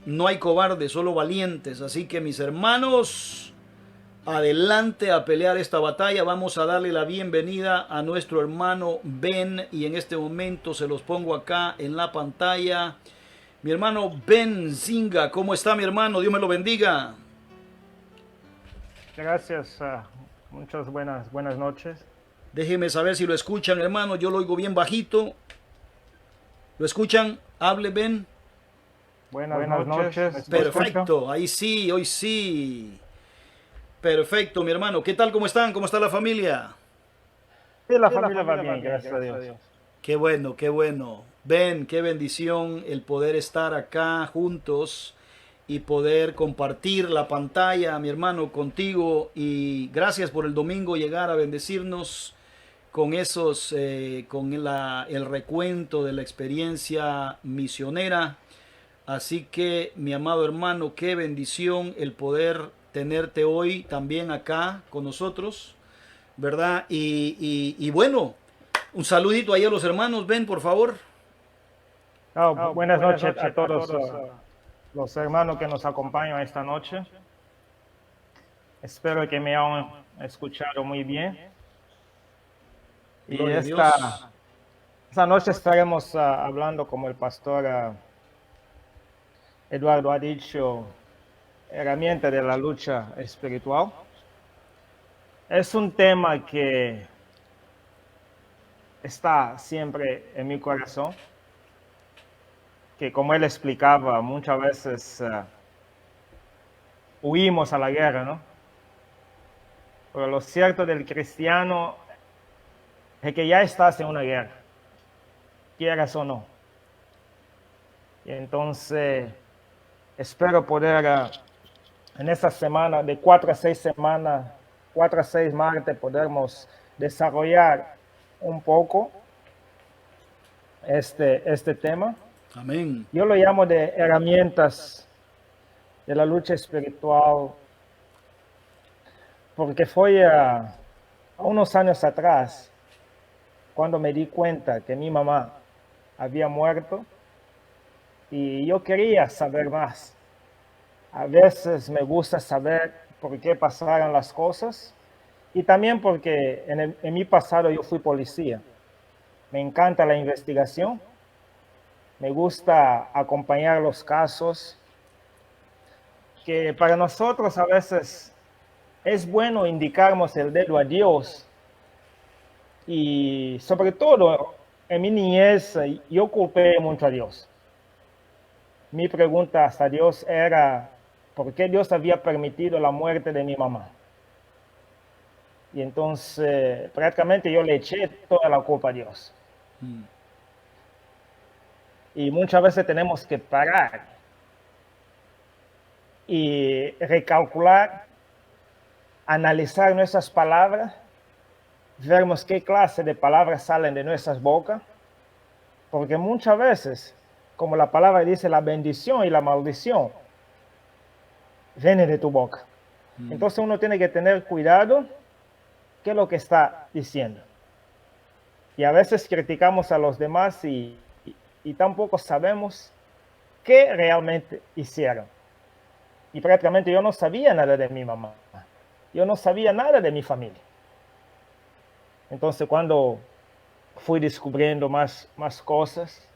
no hay cobardes, solo valientes. Así que mis hermanos, adelante a pelear esta batalla. Vamos a darle la bienvenida a nuestro hermano Ben y en este momento se los pongo acá en la pantalla. Mi hermano Ben Zinga, ¿cómo está mi hermano? Dios me lo bendiga. Gracias, muchas buenas noches. Déjeme saber si lo escuchan, hermano. Yo lo oigo bien bajito. ¿Lo escuchan? Hable, Ben. Buenas noches, ¿me escucho? Perfecto, ahí sí, hoy sí. Perfecto, mi hermano. ¿Qué tal? ¿Cómo están? ¿Cómo está la familia? Sí, la familia va bien, gracias a Dios. Qué bueno, qué bueno. Ben, qué bendición el poder estar acá juntos y poder compartir la pantalla, mi hermano, contigo. Y gracias por el domingo llegar a bendecirnos con esos, el recuento de la experiencia misionera. Así que, mi amado hermano, qué bendición el poder tenerte hoy también acá con nosotros, ¿verdad? Y bueno, un saludito ahí a los hermanos, ven, por favor. Buenas noches a todos los hermanos que nos acompañan esta noche. Espero que me hayan escuchado muy bien. Y Gloria a Dios. esta noche estaremos hablando, como el pastor Eduardo ha dicho, herramienta de la lucha espiritual. Es un tema que está siempre en mi corazón, que como él explicaba, muchas veces huimos a la guerra, ¿no? Pero lo cierto del cristiano es que ya estás en una guerra, quieras o no. Y entonces espero poder en esta semana, de 4 a 6 semanas, 4 a 6 martes, podemos desarrollar un poco este tema. Amén. Yo lo llamo de herramientas de la lucha espiritual, porque fue a unos años atrás cuando me di cuenta que mi mamá había muerto y yo quería saber más. A veces me gusta saber por qué pasaron las cosas y también porque en mi pasado yo fui policía. Me encanta la investigación, me gusta acompañar los casos, que para nosotros a veces es bueno indicarnos el dedo a Dios y sobre todo en mi niñez yo culpé mucho a Dios. Mi pregunta hasta Dios era, ¿por qué Dios había permitido la muerte de mi mamá? Y entonces prácticamente yo le eché toda la culpa a Dios. Y muchas veces tenemos que parar y recalcular, analizar nuestras palabras, vemos qué clase de palabras salen de nuestras bocas, porque muchas veces, como la palabra dice, la bendición y la maldición vienen de tu boca. Entonces uno tiene que tener cuidado qué es lo que está diciendo. Y a veces criticamos a los demás y tampoco sabemos qué realmente hicieron. Y prácticamente yo no sabía nada de mi mamá. Yo no sabía nada de mi familia. Entonces cuando fui descubriendo más cosas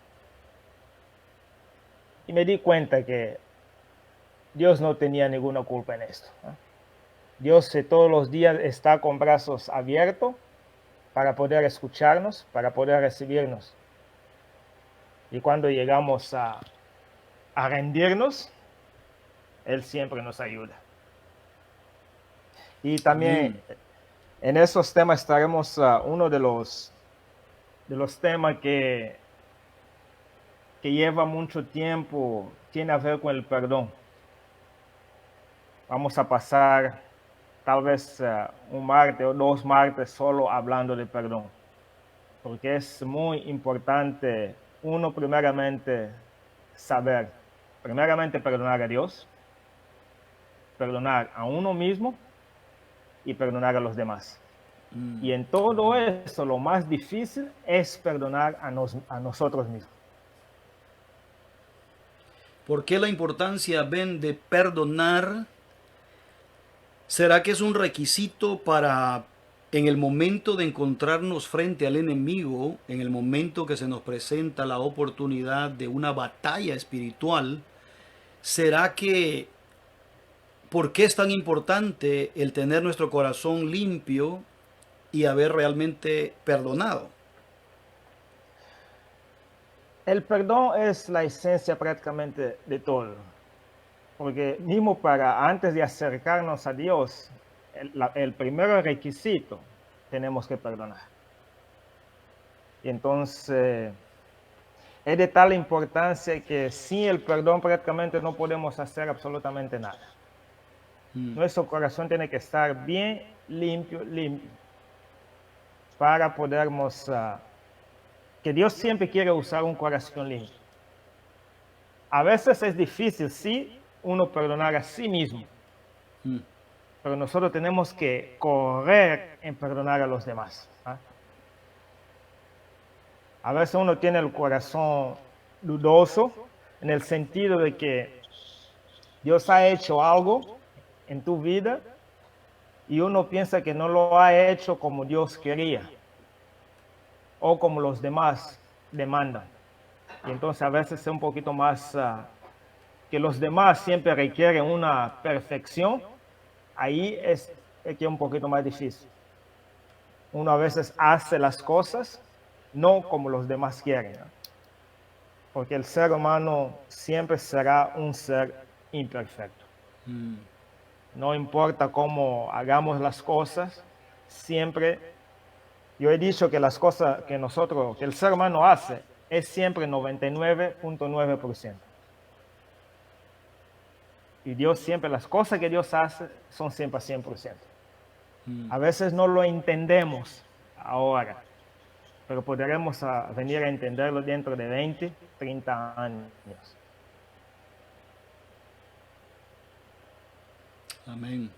y me di cuenta que Dios no tenía ninguna culpa en esto. Dios todos los días está con brazos abiertos para poder escucharnos, para poder recibirnos. Y cuando llegamos a rendirnos, Él siempre nos ayuda. Y también Amén. en esos temas estaremos, uno de los temas que lleva mucho tiempo, tiene a ver con el perdón. Vamos a pasar tal vez un martes o 2 martes solo hablando de perdón, porque es muy importante, uno primeramente saber, primeramente perdonar a Dios, perdonar a uno mismo y perdonar a los demás. Y en todo eso, lo más difícil es perdonar a nosotros mismos. ¿Por qué la importancia, ven, de perdonar? ¿Será que es un requisito para en el momento de encontrarnos frente al enemigo, en el momento que se nos presenta la oportunidad de una batalla espiritual? ¿Será que por qué es tan importante el tener nuestro corazón limpio y haber realmente perdonado? El perdón es la esencia prácticamente de todo, porque mismo para antes de acercarnos a Dios, el primer requisito tenemos que perdonar. Y entonces es de tal importancia que sin el perdón prácticamente no podemos hacer absolutamente nada. Nuestro corazón tiene que estar bien limpio, limpio, para podermos, que Dios siempre quiere usar un corazón limpio. A veces es difícil, sí, uno perdonar a sí mismo, pero nosotros tenemos que correr en perdonar a los demás. A veces uno tiene el corazón dudoso en el sentido de que Dios ha hecho algo en tu vida y uno piensa que no lo ha hecho como Dios quería o como los demás demandan. Y entonces a veces es un poquito más que los demás siempre requieren una perfección. Ahí es que es un poquito más difícil. Uno a veces hace las cosas no como los demás quieren, ¿no? Porque el ser humano siempre será un ser imperfecto. No importa cómo hagamos las cosas, siempre, yo he dicho que las cosas que que el ser humano hace, es siempre 99.9%. Y Dios siempre, las cosas que Dios hace son siempre a 100%. A veces no lo entendemos ahora, pero podremos venir a entenderlo dentro de 20, 30 años. Amén.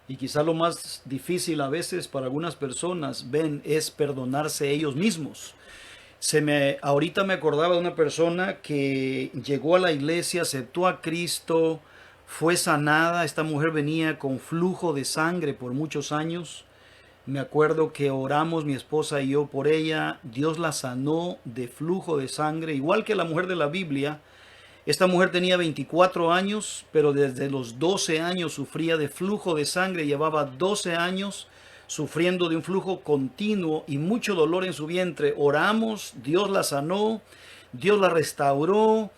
Y quizá lo más difícil a veces para algunas personas, ven, es perdonarse ellos mismos. Ahorita me acordaba de una persona que llegó a la iglesia, aceptó a Cristo, fue sanada. Esta mujer venía con flujo de sangre por muchos años. Me acuerdo que oramos mi esposa y yo por ella. Dios la sanó de flujo de sangre, igual que la mujer de la Biblia. Esta mujer tenía 24 años, pero desde los 12 años sufría de flujo de sangre. Llevaba 12 años sufriendo de un flujo continuo y mucho dolor en su vientre. Oramos, Dios la sanó, Dios la restauró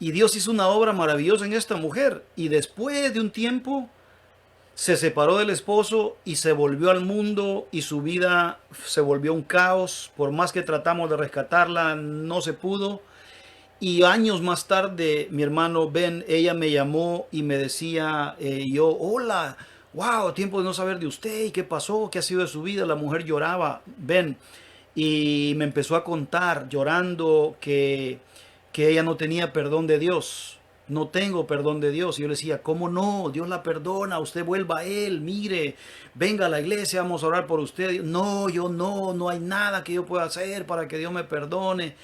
y Dios hizo una obra maravillosa en esta mujer. Y después de un tiempo se separó del esposo y se volvió al mundo y su vida se volvió un caos. Por más que tratamos de rescatarla, no se pudo. Y años más tarde, mi hermano Ben, ella me llamó y me decía, hola, wow, tiempo de no saber de usted, ¿y qué pasó? ¿Qué ha sido de su vida? La mujer lloraba, Ben, y me empezó a contar, llorando, que ella no tenía perdón de Dios. No tengo perdón de Dios. Y yo le decía, ¿cómo no? Dios la perdona, usted vuelva a Él, mire, venga a la iglesia, vamos a orar por usted. No, yo no hay nada que yo pueda hacer para que Dios me perdone.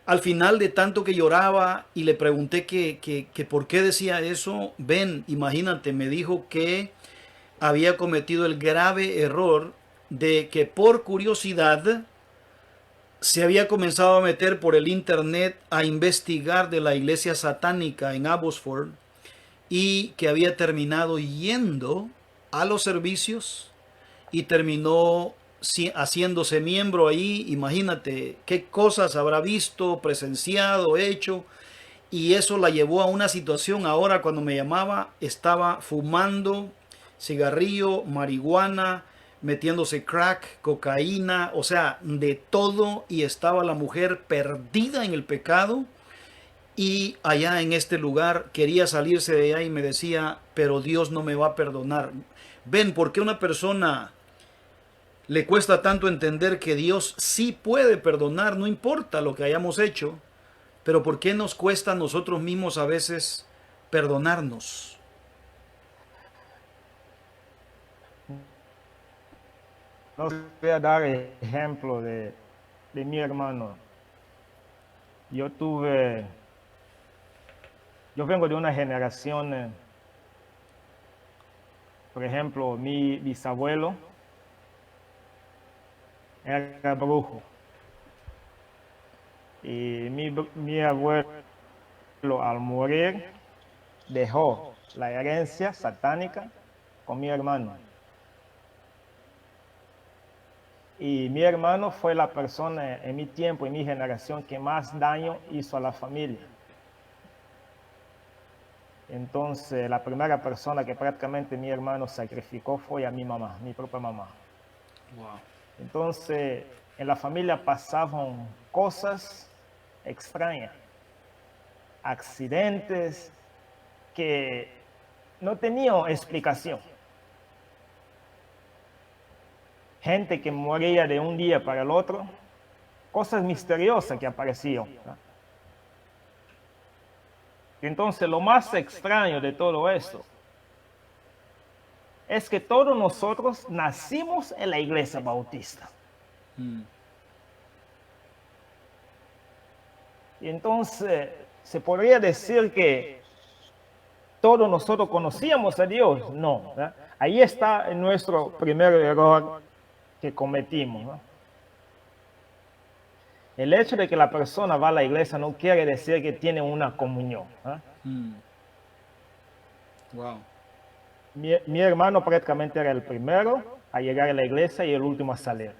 Al final de tanto que lloraba y le pregunté que por qué decía eso, ven, imagínate, me dijo que había cometido el grave error de que por curiosidad se había comenzado a meter por el internet a investigar de la iglesia satánica en Abbotsford y que había terminado yendo a los servicios y terminó haciéndose miembro ahí. Imagínate qué cosas habrá visto, presenciado, hecho. Y eso la llevó a una situación. Ahora cuando me llamaba estaba fumando cigarrillo, marihuana, metiéndose crack, cocaína, o sea, de todo. Y estaba la mujer perdida en el pecado. Y allá en este lugar quería salirse de allá y me decía, pero Dios no me va a perdonar. Ven, ¿por qué una persona le cuesta tanto entender que Dios sí puede perdonar, no importa lo que hayamos hecho? Pero ¿por qué nos cuesta a nosotros mismos a veces perdonarnos? No voy a dar ejemplo de mi hermano. Yo tuve yo vengo de una generación, por ejemplo, mi bisabuelo era brujo. Y mi abuelo al morir dejó la herencia satánica con mi hermano. Y mi hermano fue la persona en mi tiempo, en mi generación, que más daño hizo a la familia. Entonces, la primera persona que prácticamente mi hermano sacrificó fue a mi mamá, mi propia mamá. Wow. Entonces, en la familia pasaban cosas extrañas, accidentes que no tenían explicación. Gente que moría de un día para el otro, cosas misteriosas que aparecían. Entonces, lo más extraño de todo esto es que todos nosotros nacimos en la iglesia bautista. Y entonces, se podría decir que todos nosotros conocíamos a Dios. No, ¿verdad? Ahí está nuestro primer error que cometimos, ¿no? El hecho de que la persona va a la iglesia no quiere decir que tiene una comunión, ¿eh? Wow. Mi hermano prácticamente era el primero a llegar a la iglesia y el último a salir.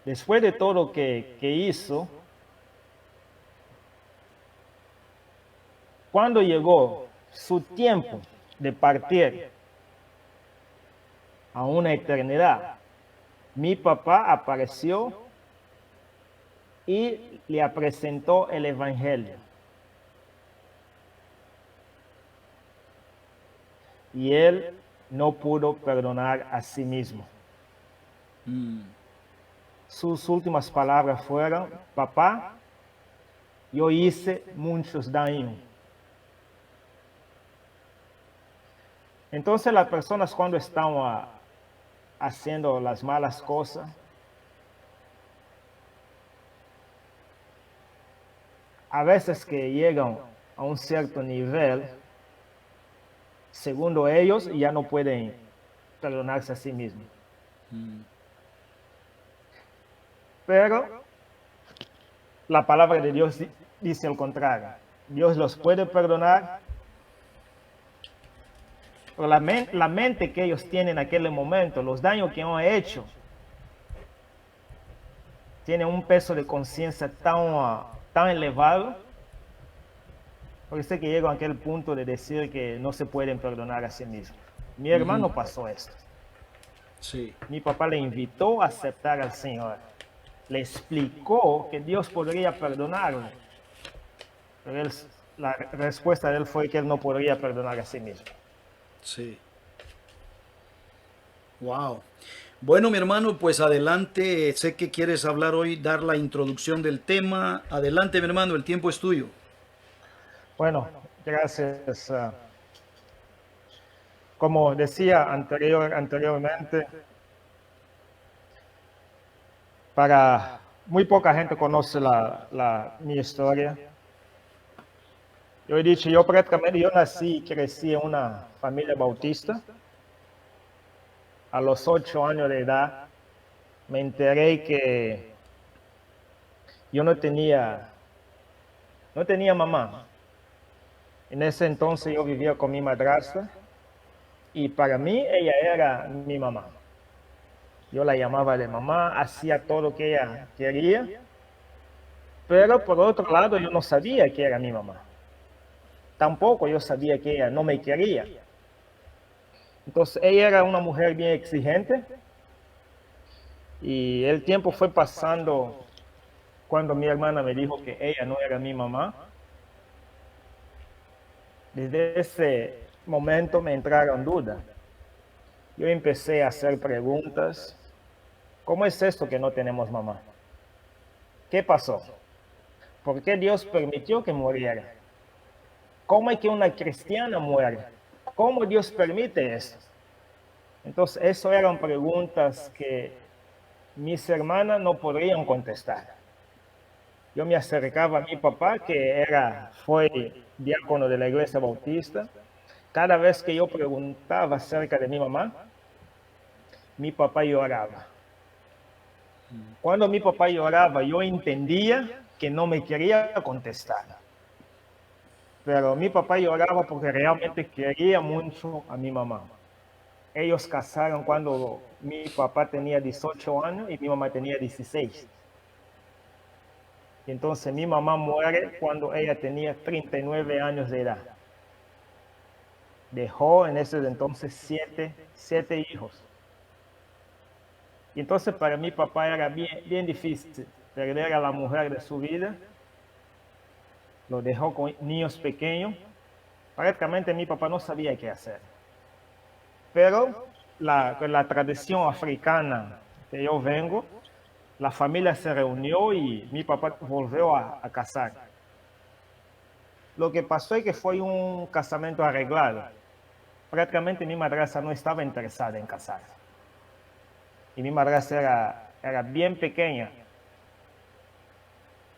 Después de todo lo que hizo, cuando llegó su tiempo de partir a una eternidad, mi papá apareció y le presentó el evangelio. Y él no pudo perdonar a sí mismo. Sus últimas palabras fueron: papá, yo hice muchos daños. Entonces las personas, cuando están haciendo las malas cosas, a veces que llegan a un cierto nivel, según ellos, ya no pueden perdonarse a sí mismos. Pero la palabra de Dios dice el contrario. Dios los puede perdonar, pero la mente que ellos tienen en aquel momento, los daños que han hecho, tienen un peso de conciencia tan elevado, porque sé que llegan a aquel punto de decir que no se pueden perdonar a sí mismos. Mi hermano pasó esto. Sí. Mi papá le invitó a aceptar al Señor. Le explicó que Dios podría perdonarlo. Pero la respuesta de él fue que él no podría perdonar a sí mismo. Sí. Wow. Bueno, mi hermano, pues adelante. Sé que quieres hablar hoy, dar la introducción del tema. Adelante, mi hermano, el tiempo es tuyo. Bueno, gracias. Como decía anteriormente, para muy poca gente conoce mi historia. Yo he dicho, yo nací y crecí en una familia bautista. A los 8 años de edad me enteré que yo no tenía mamá. En ese entonces yo vivía con mi madrastra y para mí ella era mi mamá. Yo la llamaba de mamá, hacía todo lo que ella quería, pero por otro lado yo no sabía que era mi mamá. Tampoco yo sabía que ella no me quería. Entonces ella era una mujer bien exigente y el tiempo fue pasando cuando mi hermana me dijo que ella no era mi mamá. Desde ese momento me entraron dudas. Yo empecé a hacer preguntas. ¿Cómo es esto que no tenemos mamá? ¿Qué pasó? ¿Por qué Dios permitió que muriera? ¿Cómo es que una cristiana muere? ¿Cómo Dios permite eso? Entonces, eso eran preguntas que mis hermanas no podrían contestar. yo me acercaba a mi papá, que fue diácono de la iglesia bautista. Cada vez que yo preguntaba acerca de mi mamá, mi papá lloraba. Cuando mi papá lloraba, yo entendía que no me quería contestar. Pero mi papá lloraba porque realmente quería mucho a mi mamá. Ellos casaron cuando mi papá tenía 18 años y mi mamá tenía 16. Y entonces mi mamá muere cuando ella tenía 39 años de edad. Dejó en ese entonces siete hijos. Y entonces para mi papá era bien difícil perder a la mujer de su vida. Lo dejó con niños pequeños. Prácticamente mi papá no sabía qué hacer. Pero la tradición africana que yo vengo, la familia se reunió y mi papá volvió a casar. Lo que pasó es que fue un casamiento arreglado. Prácticamente mi madrastra no estaba interesada en casarse. Y mi madrastra era bien pequeña.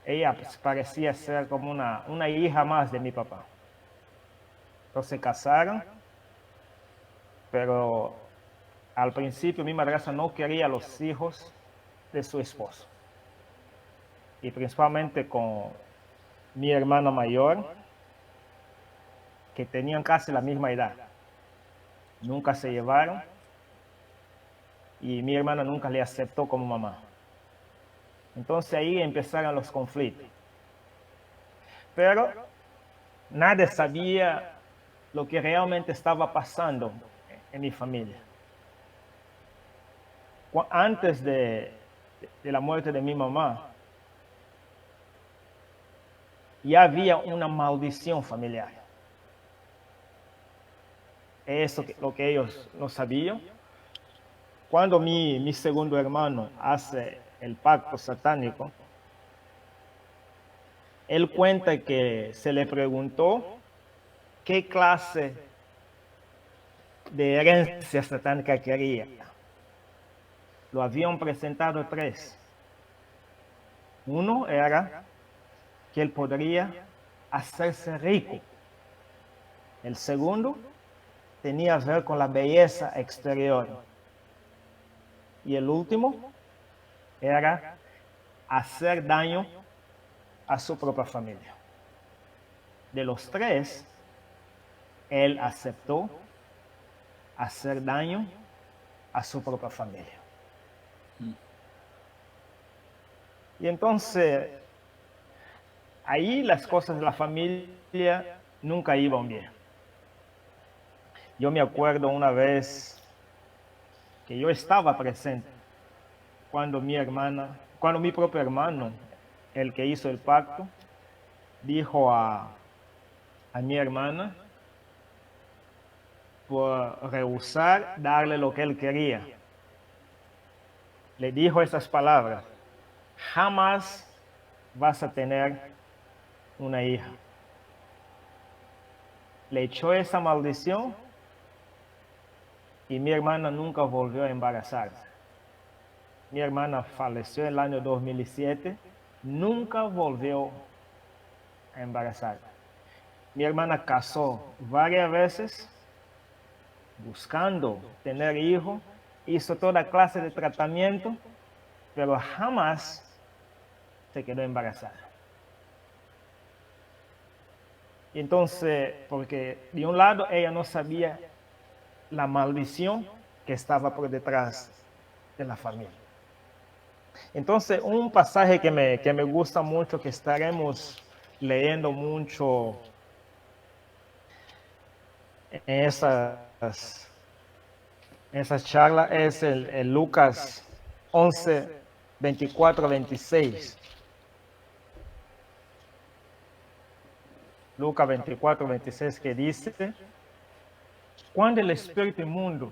Ella parecía ser como una hija más de mi papá. Entonces se casaron, pero al principio mi madrastra no quería a los hijos de su esposo. Y principalmente con mi hermana mayor, que tenían casi la misma edad. Nunca se llevaron y mi hermana nunca le aceptó como mamá. Entonces ahí empezaron los conflictos. Pero nadie sabía lo que realmente estaba pasando en mi familia. Antes de la muerte de mi mamá, ya había una maldición familiar. Eso es lo que ellos no sabían. Cuando mi segundo hermano hace el pacto satánico, él cuenta que se le preguntó qué clase de herencia satánica quería. Lo habían presentado 3. Uno era que él podría hacerse rico. El segundo tenía que ver con la belleza exterior. Y el último era hacer daño a su propia familia. De los 3, él aceptó hacer daño a su propia familia. Y entonces, ahí las cosas de la familia nunca iban bien. Yo me acuerdo una vez que yo estaba presente cuando mi propio hermano, el que hizo el pacto, dijo a mi hermana por rehusar darle lo que él quería. Le dijo esas palabras: jamás vas a tener una hija. Le echó esa maldición y mi hermana nunca volvió a embarazarse. Mi hermana falleció en el año 2007, nunca volvió a embarazarse. Mi hermana casó varias veces buscando tener hijos, hizo toda clase de tratamiento, pero jamás se quedó embarazada. Y entonces, porque de un lado ella no sabía la maldición que estaba por detrás de la familia. Entonces, un pasaje que me gusta mucho, que estaremos leyendo mucho en esas charlas, es el Lucas 11, 24, 26. Lucas 24, 26, que dice: cuando el espíritu inmundo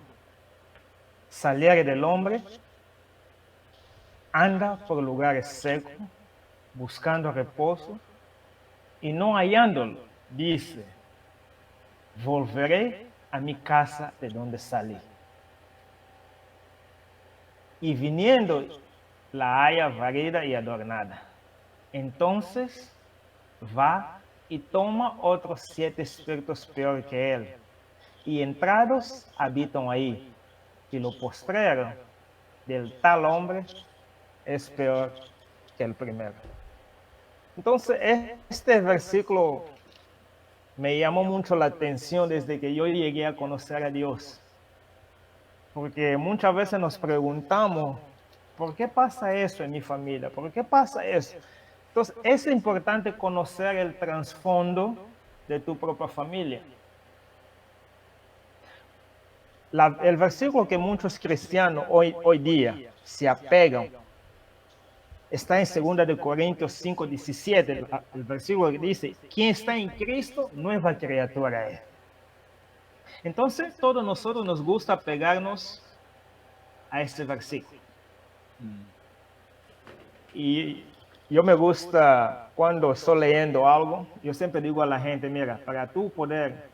saliere del hombre, anda por lugares secos, buscando reposo, y no hallándolo, dice: volveré a mi casa de donde salí. Y viniendo, la haya varida y adornada. Entonces va y toma otros 7 espíritus peor que él, y entrados habitan ahí, y lo postrero del tal hombre es peor que el primero. Entonces, este versículo me llamó mucho la atención desde que yo llegué a conocer a Dios. Porque muchas veces nos preguntamos, ¿por qué pasa eso en mi familia? ¿Por qué pasa eso? Entonces, es importante conocer el trasfondo de tu propia familia. El versículo que muchos cristianos hoy día se apegan está en 2 de Corintios 5:17, el versículo que dice, quien está en Cristo, nueva criatura es. Entonces, todos nosotros nos gusta pegarnos a este versículo. Y yo me gusta, cuando estoy leyendo algo, yo siempre digo a la gente, mira, para tú poder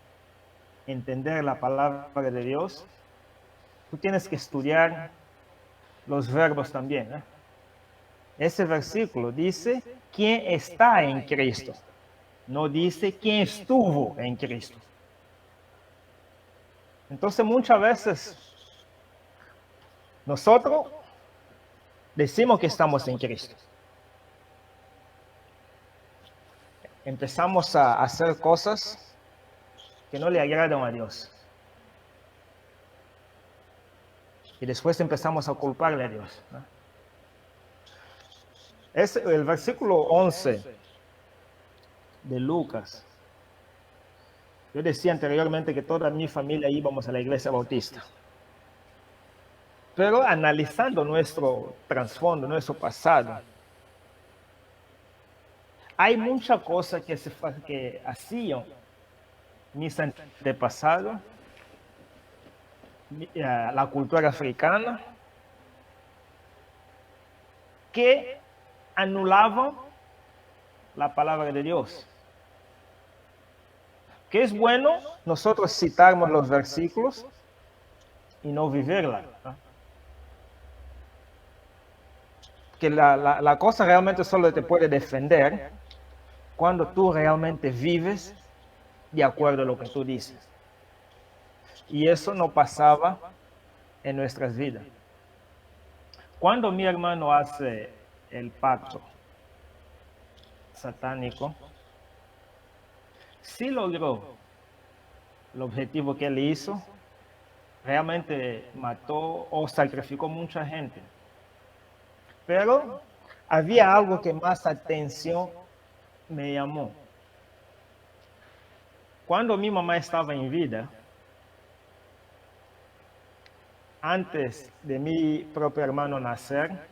entender la palabra de Dios, tú tienes que estudiar los verbos también, ¿eh? Ese versículo dice, ¿quién está en Cristo? No dice, ¿quién estuvo en Cristo? Entonces, muchas veces, nosotros decimos que estamos en Cristo. Empezamos a hacer cosas que no le agradan a Dios. Y después empezamos a culparle a Dios, ¿no? Es el versículo 11 de Lucas. Yo decía anteriormente que toda mi familia íbamos a la iglesia bautista. Pero analizando nuestro trasfondo, nuestro pasado, hay muchas cosas que hacían mis antepasados, la cultura africana, que anulaban la palabra de Dios. Que es bueno nosotros citarmos los versículos y no vivirla, ¿no? Que la cosa realmente solo te puede defender cuando tú realmente vives de acuerdo a lo que tú dices. Y eso no pasaba en nuestras vidas. Cuando mi hermano hace el pacto satánico, sí logró el objetivo que él hizo, realmente mató o sacrificó mucha gente. Pero había algo que más atención me llamó. Cuando mi mamá estaba en vida, antes de mi propio hermano nacer,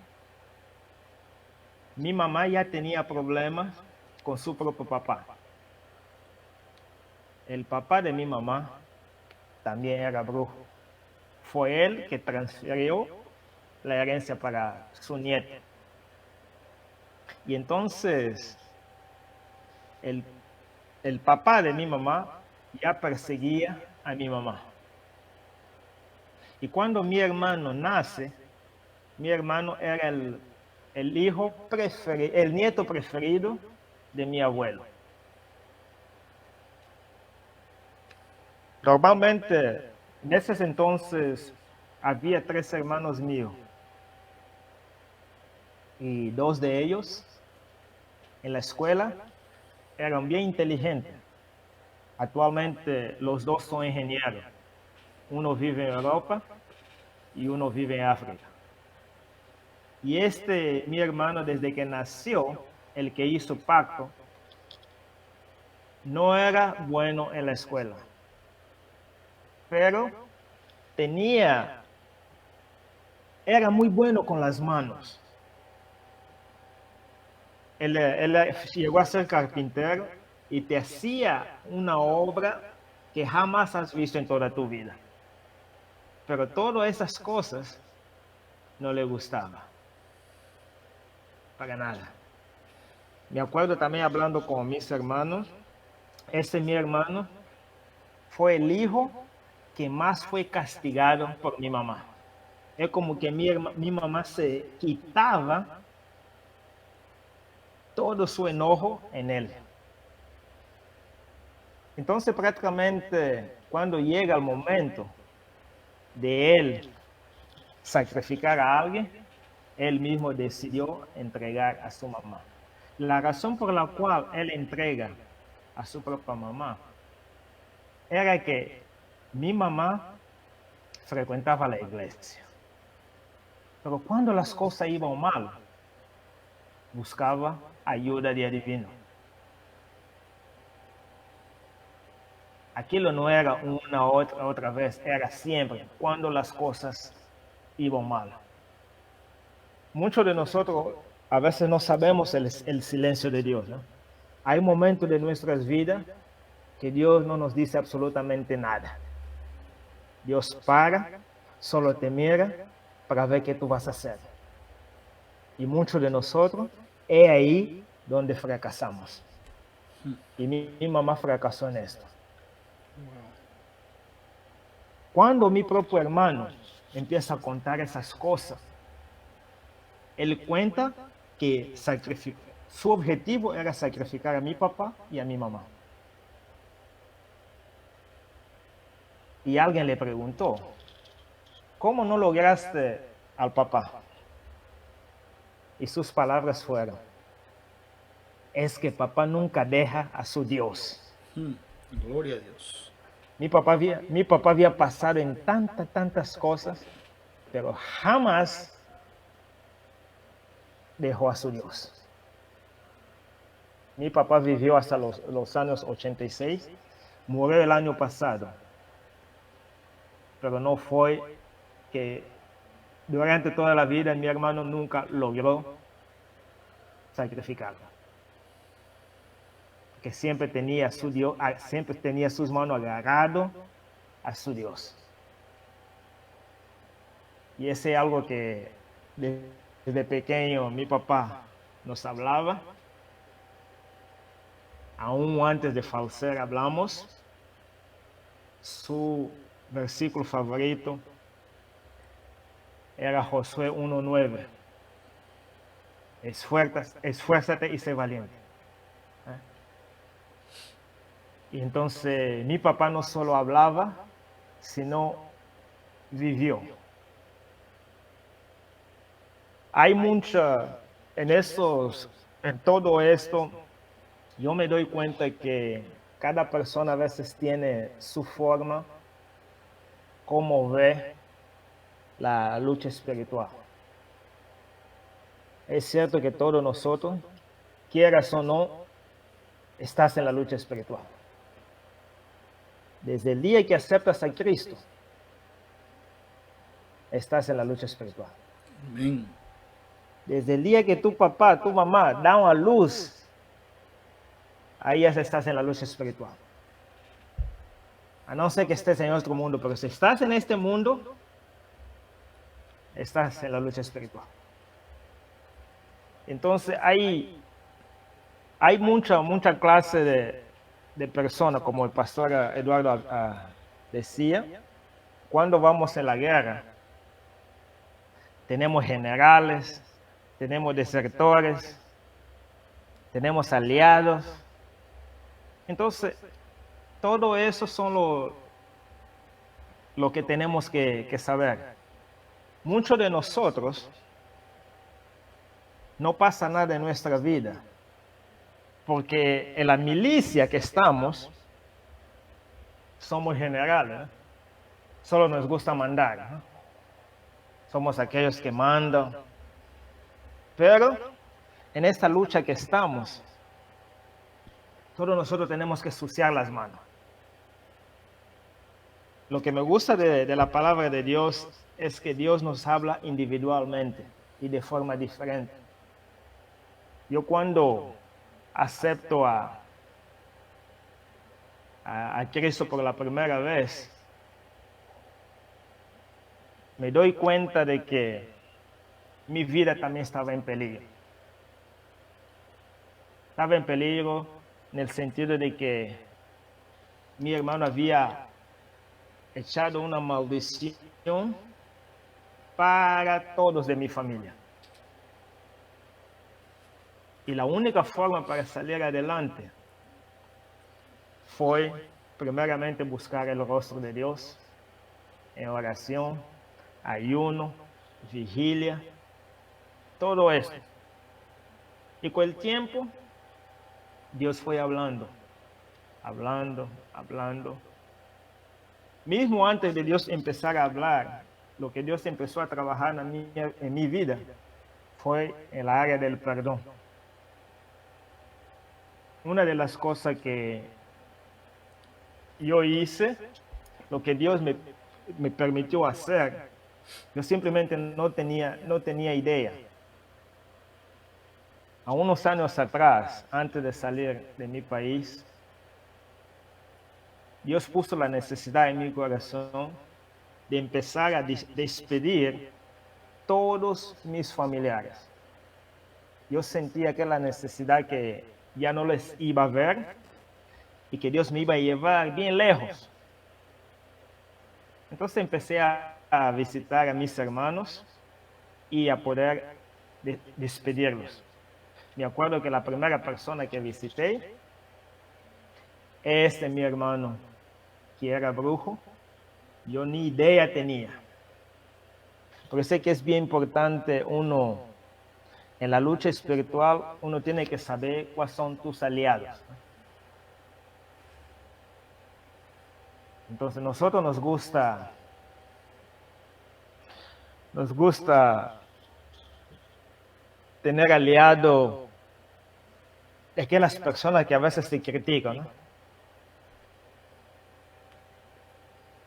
mi mamá ya tenía problemas con su propio papá. El papá de mi mamá también era brujo. Fue él que transfirió la herencia para su nieto. Y entonces, el papá de mi mamá ya perseguía a mi mamá. Y cuando mi hermano nace, mi hermano era el hijo preferido, el nieto preferido de mi abuelo. Normalmente, en ese entonces, había 3 hermanos míos. Y 2 de ellos, en la escuela, eran bien inteligentes. Actualmente, los 2 son ingenieros. Uno vive en Europa y uno vive en África. Y mi hermano, desde que nació, el que hizo pacto, no era bueno en la escuela. Pero era muy bueno con las manos. Él llegó a ser carpintero y te hacía una obra que jamás has visto en toda tu vida. Pero todas esas cosas no le gustaban. Para nada. Me acuerdo también hablando con mis hermanos. Mi hermano fue el hijo que más fue castigado por mi mamá. Es como que mi mamá se quitaba todo su enojo en él. Entonces prácticamente cuando llega el momento de él sacrificar a alguien, él mismo decidió entregar a su mamá. La razón por la cual él entrega a su propia mamá era que mi mamá frecuentaba la iglesia, pero cuando las cosas iban mal, buscaba ayuda de adivino. Aquello no era una otra vez, era siempre cuando las cosas iban mal. Muchos de nosotros a veces no sabemos el silencio de Dios, ¿no? Hay momentos de nuestras vidas que Dios no nos dice absolutamente nada. Dios para, solo te mira para ver qué tú vas a hacer. Y muchos de nosotros, es ahí donde fracasamos. Y mi mamá fracasó en esto. Cuando mi propio hermano empieza a contar esas cosas, él cuenta que su objetivo era sacrificar a mi papá y a mi mamá. Y alguien le preguntó, ¿cómo no lograste al papá? Y sus palabras fueron, es que papá nunca deja a su Dios. Gloria a Dios. Mi papá había pasado en tantas cosas, pero jamás dejó a su Dios. Mi papá vivió hasta los años 86, murió el año pasado, pero no fue que durante toda la vida mi hermano nunca logró sacrificarlo. Que siempre tenía su Dios, siempre tenía sus manos agarrado a su Dios. Y ese es algo que desde pequeño mi papá nos hablaba. Aún antes de fallecer hablamos. Su versículo favorito era Josué 1:9. Esfuérzate y sé valiente. Y entonces mi papá no solo hablaba, sino vivió. Hay mucha, en todo esto, yo me doy cuenta que cada persona a veces tiene su forma, cómo ve la lucha espiritual. Es cierto que todos nosotros, quieras o no, estás en la lucha espiritual. Desde el día que aceptas a Cristo, estás en la lucha espiritual. Amén. Desde el día que tu papá, tu mamá dan a luz, ahí ya estás en la lucha espiritual. A no ser que estés en otro mundo, pero si estás en este mundo, estás en la lucha espiritual. Entonces hay mucha clase de personas, como el pastor Eduardo decía, cuando vamos en la guerra, tenemos generales, tenemos desertores, tenemos aliados. Entonces, todo eso son lo que tenemos que saber. Muchos de nosotros no pasa nada en nuestra vida, porque en la milicia que estamos, somos generales, ¿eh? Solo nos gusta mandar, ¿eh? Somos aquellos que mandan. Pero en esta lucha que estamos, todos nosotros tenemos que ensuciar las manos. Lo que me gusta de la palabra de Dios es que Dios nos habla individualmente y de forma diferente. Yo cuando acepto a Cristo por la primera vez, me doy cuenta de que mi vida también estaba en peligro. Estaba en peligro en el sentido de que mi hermano había echado una maldición para todos de mi familia. Y la única forma para salir adelante fue primeramente buscar el rostro de Dios en oración, ayuno, vigilia, todo esto. Y con el tiempo, Dios fue hablando. Mismo antes de Dios empezar a hablar, lo que Dios empezó a trabajar en mi vida fue en la área del perdón. Una de las cosas que yo hice, lo que Dios me permitió hacer, yo simplemente no tenía idea. A unos años atrás, antes de salir de mi país, Dios puso la necesidad en mi corazón de empezar a despedir todos mis familiares. Yo sentía que la necesidad que ya no les iba a ver y que Dios me iba a llevar bien lejos. Entonces empecé a visitar a mis hermanos y a poder despedirlos. Me acuerdo que la primera persona que visité es mi hermano, que era brujo. Yo ni idea tenía. Pero sé que es bien importante uno, en la lucha espiritual, uno tiene que saber cuáles son tus aliados. Entonces nosotros nos gusta tener aliado aquellas personas que a veces te critican, ¿no?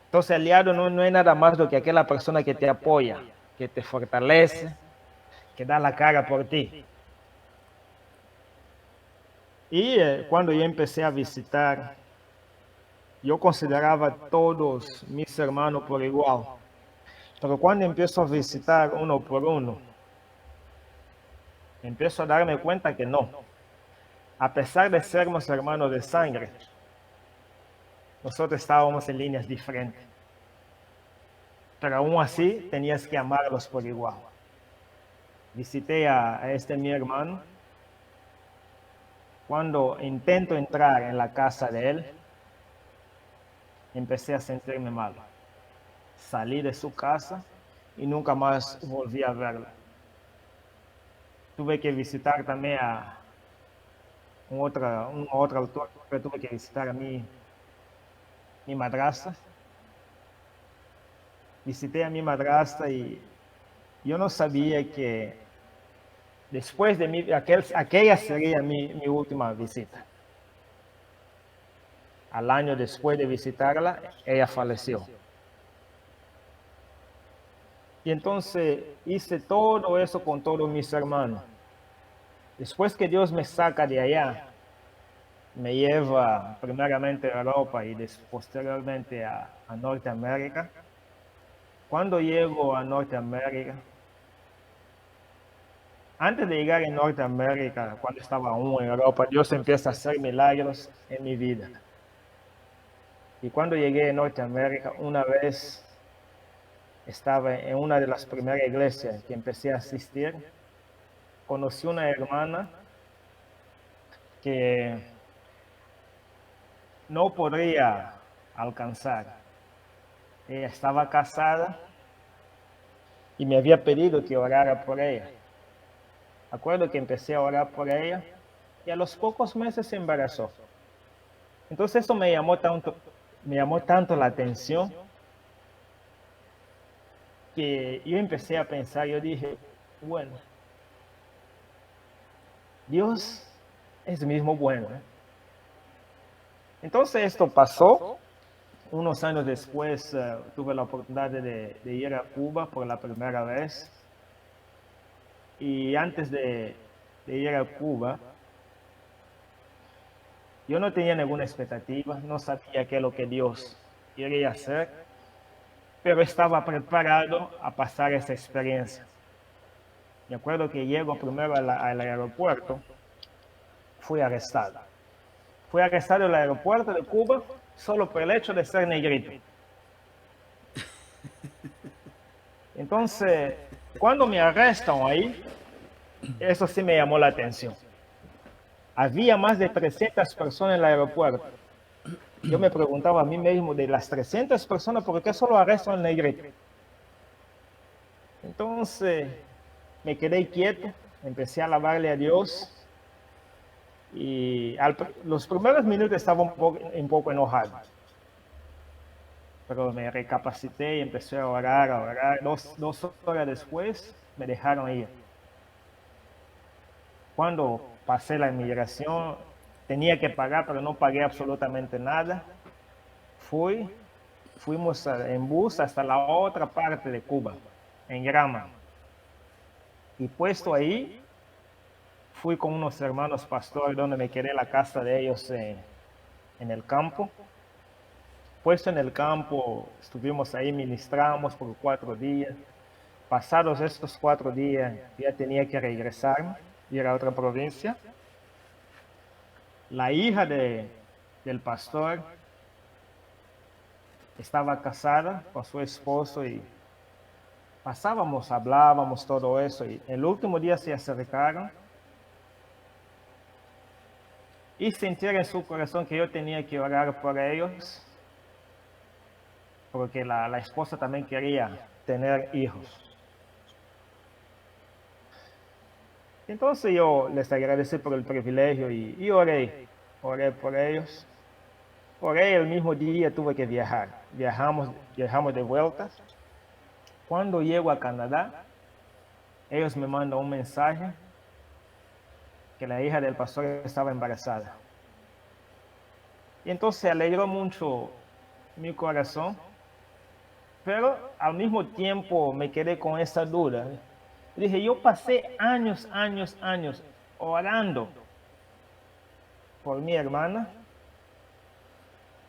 Entonces aliado no es nada más do que aquella persona que te apoya, que te fortalece, que da la cara por ti. Y cuando yo empecé a visitar, yo consideraba a todos mis hermanos por igual. Pero cuando empiezo a visitar uno por uno, empiezo a darme cuenta que no. A pesar de sermos hermanos de sangre, nosotros estábamos en líneas diferentes. Pero aún así, tenías que amarlos por igual. Visité a este mi hermano. Cuando intento entrar en la casa de él, empecé a sentirme mal. Salí de su casa y nunca más volví a verlo. Tuve que visitar también a un otro autor, que tuve que visitar a mi madrastra. Visité a mi madrastra y yo no sabía que después de mí, aquella sería mi última visita. Al año después de visitarla, ella falleció. Y entonces hice todo eso con todos mis hermanos. Después que Dios me saca de allá, me lleva primeramente a Europa y posteriormente a Norteamérica. Cuando llego a Norteamérica, antes de llegar a Norteamérica, cuando estaba aún en Europa, Dios empieza a hacer milagros en mi vida. Y cuando llegué a Norteamérica, una vez estaba en una de las primeras iglesias que empecé a asistir, conocí una hermana que no podría alcanzar. Ella estaba casada y me había pedido que orara por ella. Acuerdo que empecé a orar por ella y a los pocos meses se embarazó. Entonces eso me llamó tanto la atención que yo empecé a pensar, yo dije, bueno, Dios es mismo bueno, ¿eh? Entonces esto pasó. Unos años después tuve la oportunidad de ir a Cuba por la primera vez. Y antes de ir a Cuba, yo no tenía ninguna expectativa, no sabía qué es lo que Dios quería hacer, pero estaba preparado a pasar esa experiencia. Me acuerdo que llego primero al aeropuerto, fui arrestado. Fui arrestado en el aeropuerto de Cuba solo por el hecho de ser negrito. Entonces, cuando me arrestan ahí, eso sí me llamó la atención. Había más de 300 personas en el aeropuerto. Yo me preguntaba a mí mismo, de las 300 personas, ¿por qué solo arrestan al negrito? Entonces me quedé quieto, empecé a alabarle a Dios y los primeros minutos estaba un poco enojado, pero me recapacité y empecé a orar, a orar. Dos horas después me dejaron ir. Cuando pasé la inmigración, tenía que pagar, pero no pagué absolutamente nada. Fuimos en bus hasta la otra parte de Cuba, en Grama. Y puesto ahí, fui con unos hermanos pastores donde me quedé en la casa de ellos en el campo. Puesto en el campo, estuvimos ahí, ministramos por 4 días. Pasados estos 4 días, ya tenía que regresar, ir a otra provincia. La hija del pastor estaba casada con su esposo y pasábamos, hablábamos, todo eso. Y el último día se acercaron y sintieron en su corazón que yo tenía que orar por ellos, porque la esposa también quería tener hijos. Entonces yo les agradecí por el privilegio y oré por ellos. Oré el mismo día, tuve que viajar. Viajamos de vuelta. Cuando llego a Canadá, ellos me mandan un mensaje que la hija del pastor estaba embarazada. Y entonces alegró mucho mi corazón, pero al mismo tiempo me quedé con esa duda. Dije, yo pasé años orando por mi hermana.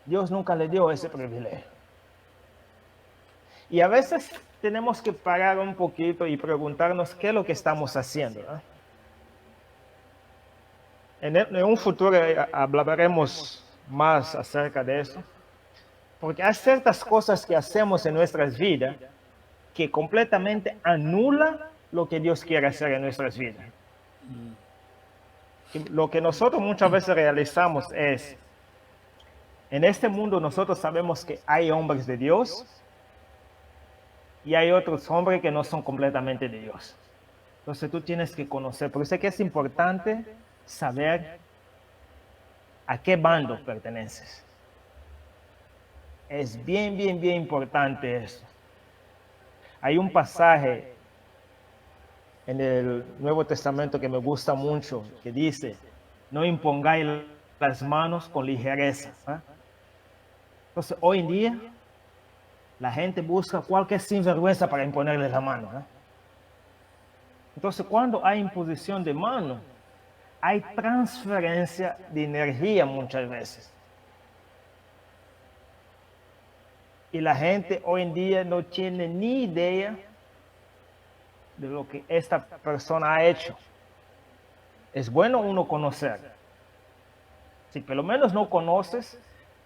Dios nunca le dio ese privilegio. Y a veces tenemos que parar un poquito y preguntarnos qué es lo que estamos haciendo, ¿eh? En un futuro hablaremos más acerca de eso, porque hay ciertas cosas que hacemos en nuestras vidas que completamente anula lo que Dios quiere hacer en nuestras vidas. Lo que nosotros muchas veces realizamos es, en este mundo nosotros sabemos que hay hombres de Dios y hay otros hombres que no son completamente de Dios. Entonces tú tienes que conocer, por eso es que es importante saber a qué bando perteneces. Es bien importante eso. Hay un pasaje en el Nuevo Testamento que me gusta mucho, que dice, no impongáis las manos con ligereza, ¿eh? Entonces, hoy en día, la gente busca cualquier sinvergüenza para imponerle la mano, ¿eh? Entonces, cuando hay imposición de mano, hay transferencia de energía muchas veces. Y la gente hoy en día no tiene ni idea de lo que esta persona ha hecho. Es bueno uno conocer. Si por lo menos no conoces,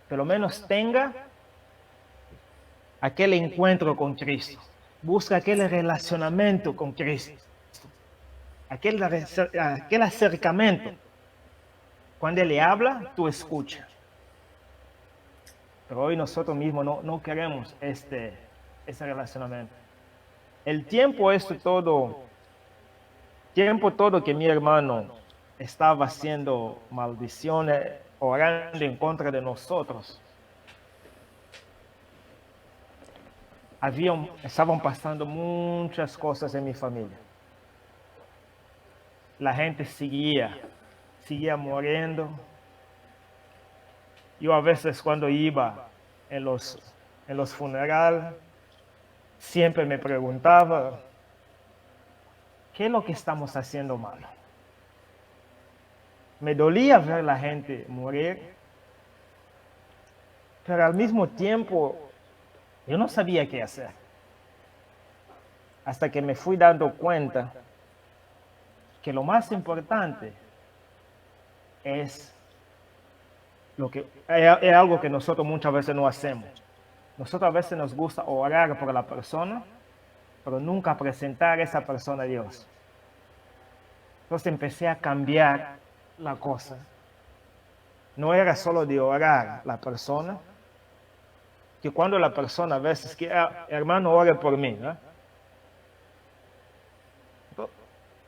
por lo menos tenga aquel encuentro con Cristo. Busca aquel relacionamiento con Cristo. Aquel acercamiento. Cuando Él le habla, tú escuchas. Pero hoy nosotros mismos no queremos ese relacionamiento. El tiempo todo que mi hermano estaba haciendo maldiciones, orando en contra de nosotros, estaban pasando muchas cosas en mi familia. La gente seguía muriendo. Yo a veces cuando iba en los funerales, siempre me preguntaba, ¿qué es lo que estamos haciendo mal? Me dolía ver la gente morir, pero al mismo tiempo yo no sabía qué hacer. Hasta que me fui dando cuenta que lo más importante es algo que nosotros muchas veces no hacemos. Nosotros a veces nos gusta orar por la persona, pero nunca presentar a esa persona a Dios. Entonces empecé a cambiar la cosa no era solo de orar la persona, que cuando la persona a veces que, hermano, ore por mí, ¿no?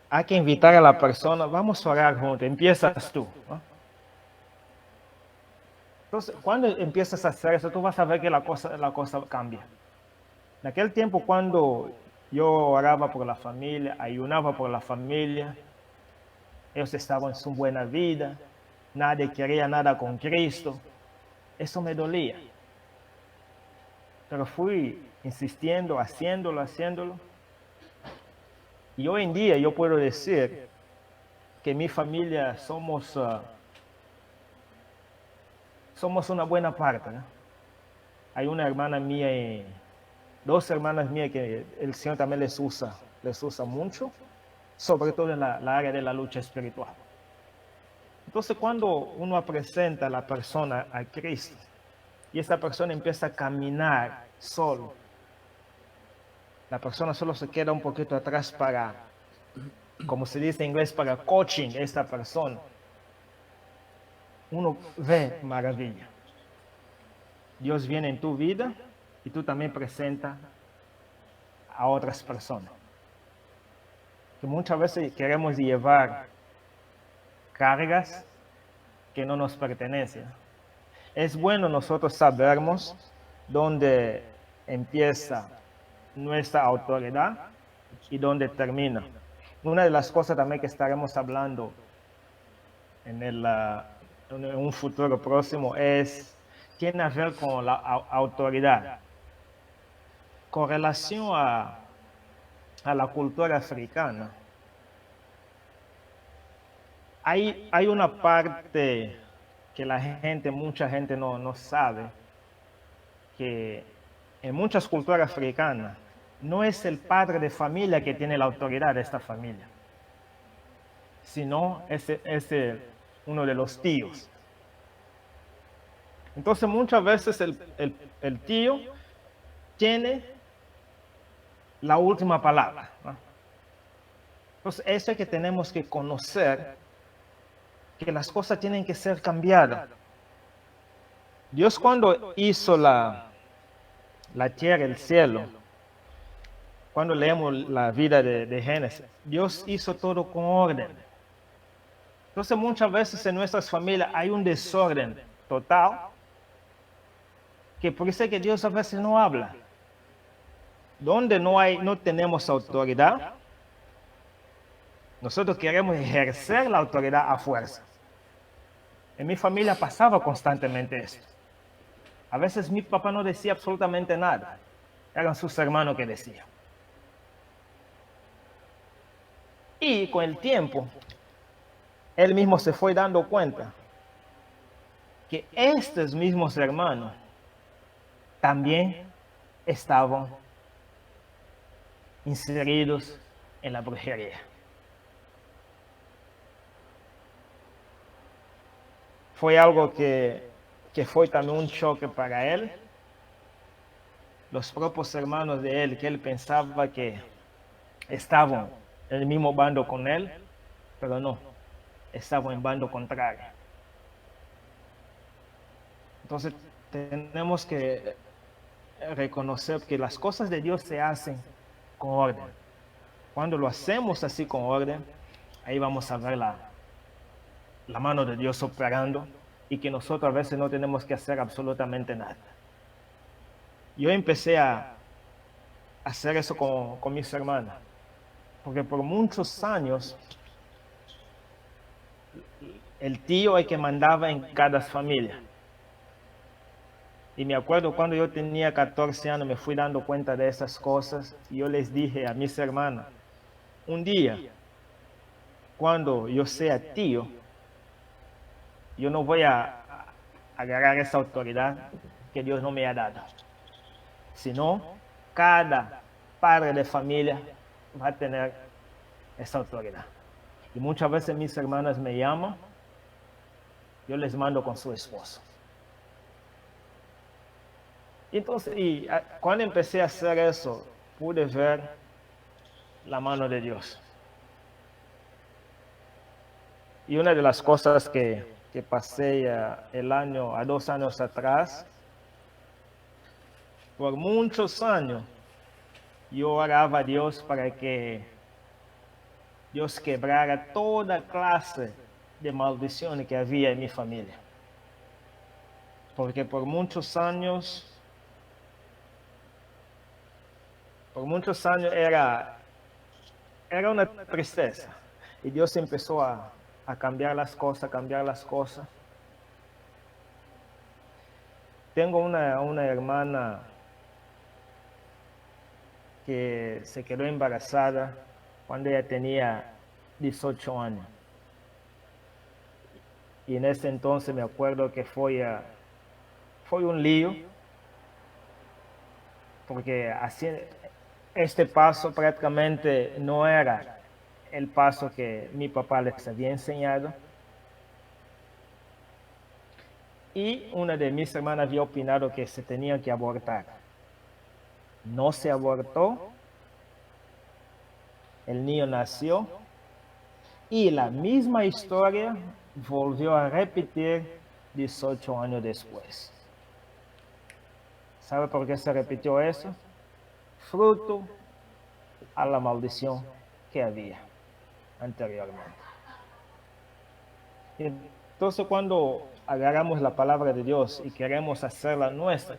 Hay que invitar a la persona, vamos a orar juntos, empiezas tú, ¿no? Entonces, cuando empiezas a hacer eso, tú vas a ver que la cosa cambia. En aquel tiempo, cuando yo oraba por la familia, ayunaba por la familia, ellos estaban en su buena vida, nadie quería nada con Cristo, eso me dolía. Pero fui insistiendo, haciéndolo. Y hoy en día yo puedo decir que mi familia somos una buena parte, ¿no? Hay una hermana mía y 2 hermanas mías que el Señor también les usa mucho, sobre todo en la área de la lucha espiritual. Entonces, cuando uno presenta a la persona a Cristo y esa persona empieza a caminar solo, la persona solo se queda un poquito atrás para, como se dice en inglés, para coaching a esta persona, uno ve maravilla. Dios viene en tu vida y tú también presentas a otras personas. Que muchas veces queremos llevar cargas que no nos pertenecen. Es bueno nosotros sabermos dónde empieza nuestra autoridad y dónde termina. Una de las cosas también que estaremos hablando en un futuro próximo tiene a ver con la autoridad. Con relación a la cultura africana, hay una parte que mucha gente no sabe, que en muchas culturas africanas no es el padre de familia que tiene la autoridad de esta familia, sino es uno de los tíos. Entonces muchas veces el tío tiene la última palabra, ¿no? Entonces eso es que tenemos que conocer, que las cosas tienen que ser cambiadas. Dios cuando hizo la tierra, el cielo, cuando leemos la vida de Génesis, Dios hizo todo con orden. Entonces muchas veces en nuestras familias hay un desorden total, que por eso es que Dios a veces no habla. Donde no tenemos autoridad, nosotros queremos ejercer la autoridad a fuerza. En mi familia pasaba constantemente esto. A veces mi papá no decía absolutamente nada, eran sus hermanos que decían. Y con el tiempo, él mismo se fue dando cuenta que estos mismos hermanos también estaban inseridos en la brujería. Fue algo que fue también un choque para él. Los propios hermanos de él, que él pensaba que estaban en el mismo bando con él, pero no, estaban en bando contrario. Entonces tenemos que reconocer que las cosas de Dios se hacen con orden. Cuando lo hacemos así con orden, ahí vamos a ver la mano de Dios operando y que nosotros a veces no tenemos que hacer absolutamente nada. Yo empecé a hacer eso con mis hermanas, porque por muchos años el tío es el que mandaba en cada familia. Y me acuerdo cuando yo tenía 14 años, me fui dando cuenta de esas cosas y yo les dije a mis hermanas, un día, cuando yo sea tío, yo no voy a agarrar esa autoridad que Dios no me ha dado, sino cada padre de familia va a tener esa autoridad. Y muchas veces mis hermanas me llaman, yo les mando con su esposo. Entonces, cuando empecé a hacer eso, pude ver la mano de Dios. Y una de las cosas que pasé a 2 años atrás, por muchos años, yo oraba a Dios para que Dios quebrara toda clase de maldición que había en mi familia. Porque por muchos años era una tristeza. Y Dios empezó a cambiar las cosas, Tengo una hermana que se quedó embarazada cuando ella tenía 18 años. Y en ese entonces me acuerdo que fue un lío, porque este paso prácticamente no era el paso que mi papá les había enseñado. Y una de mis hermanas había opinado que se tenía que abortar. No se abortó, el niño nació y la misma historia volvió a repetir 18 años después. ¿Sabe por qué se repitió eso? Fruto a la maldición que había anteriormente. Entonces, cuando agarramos la palabra de Dios y queremos hacerla nuestra,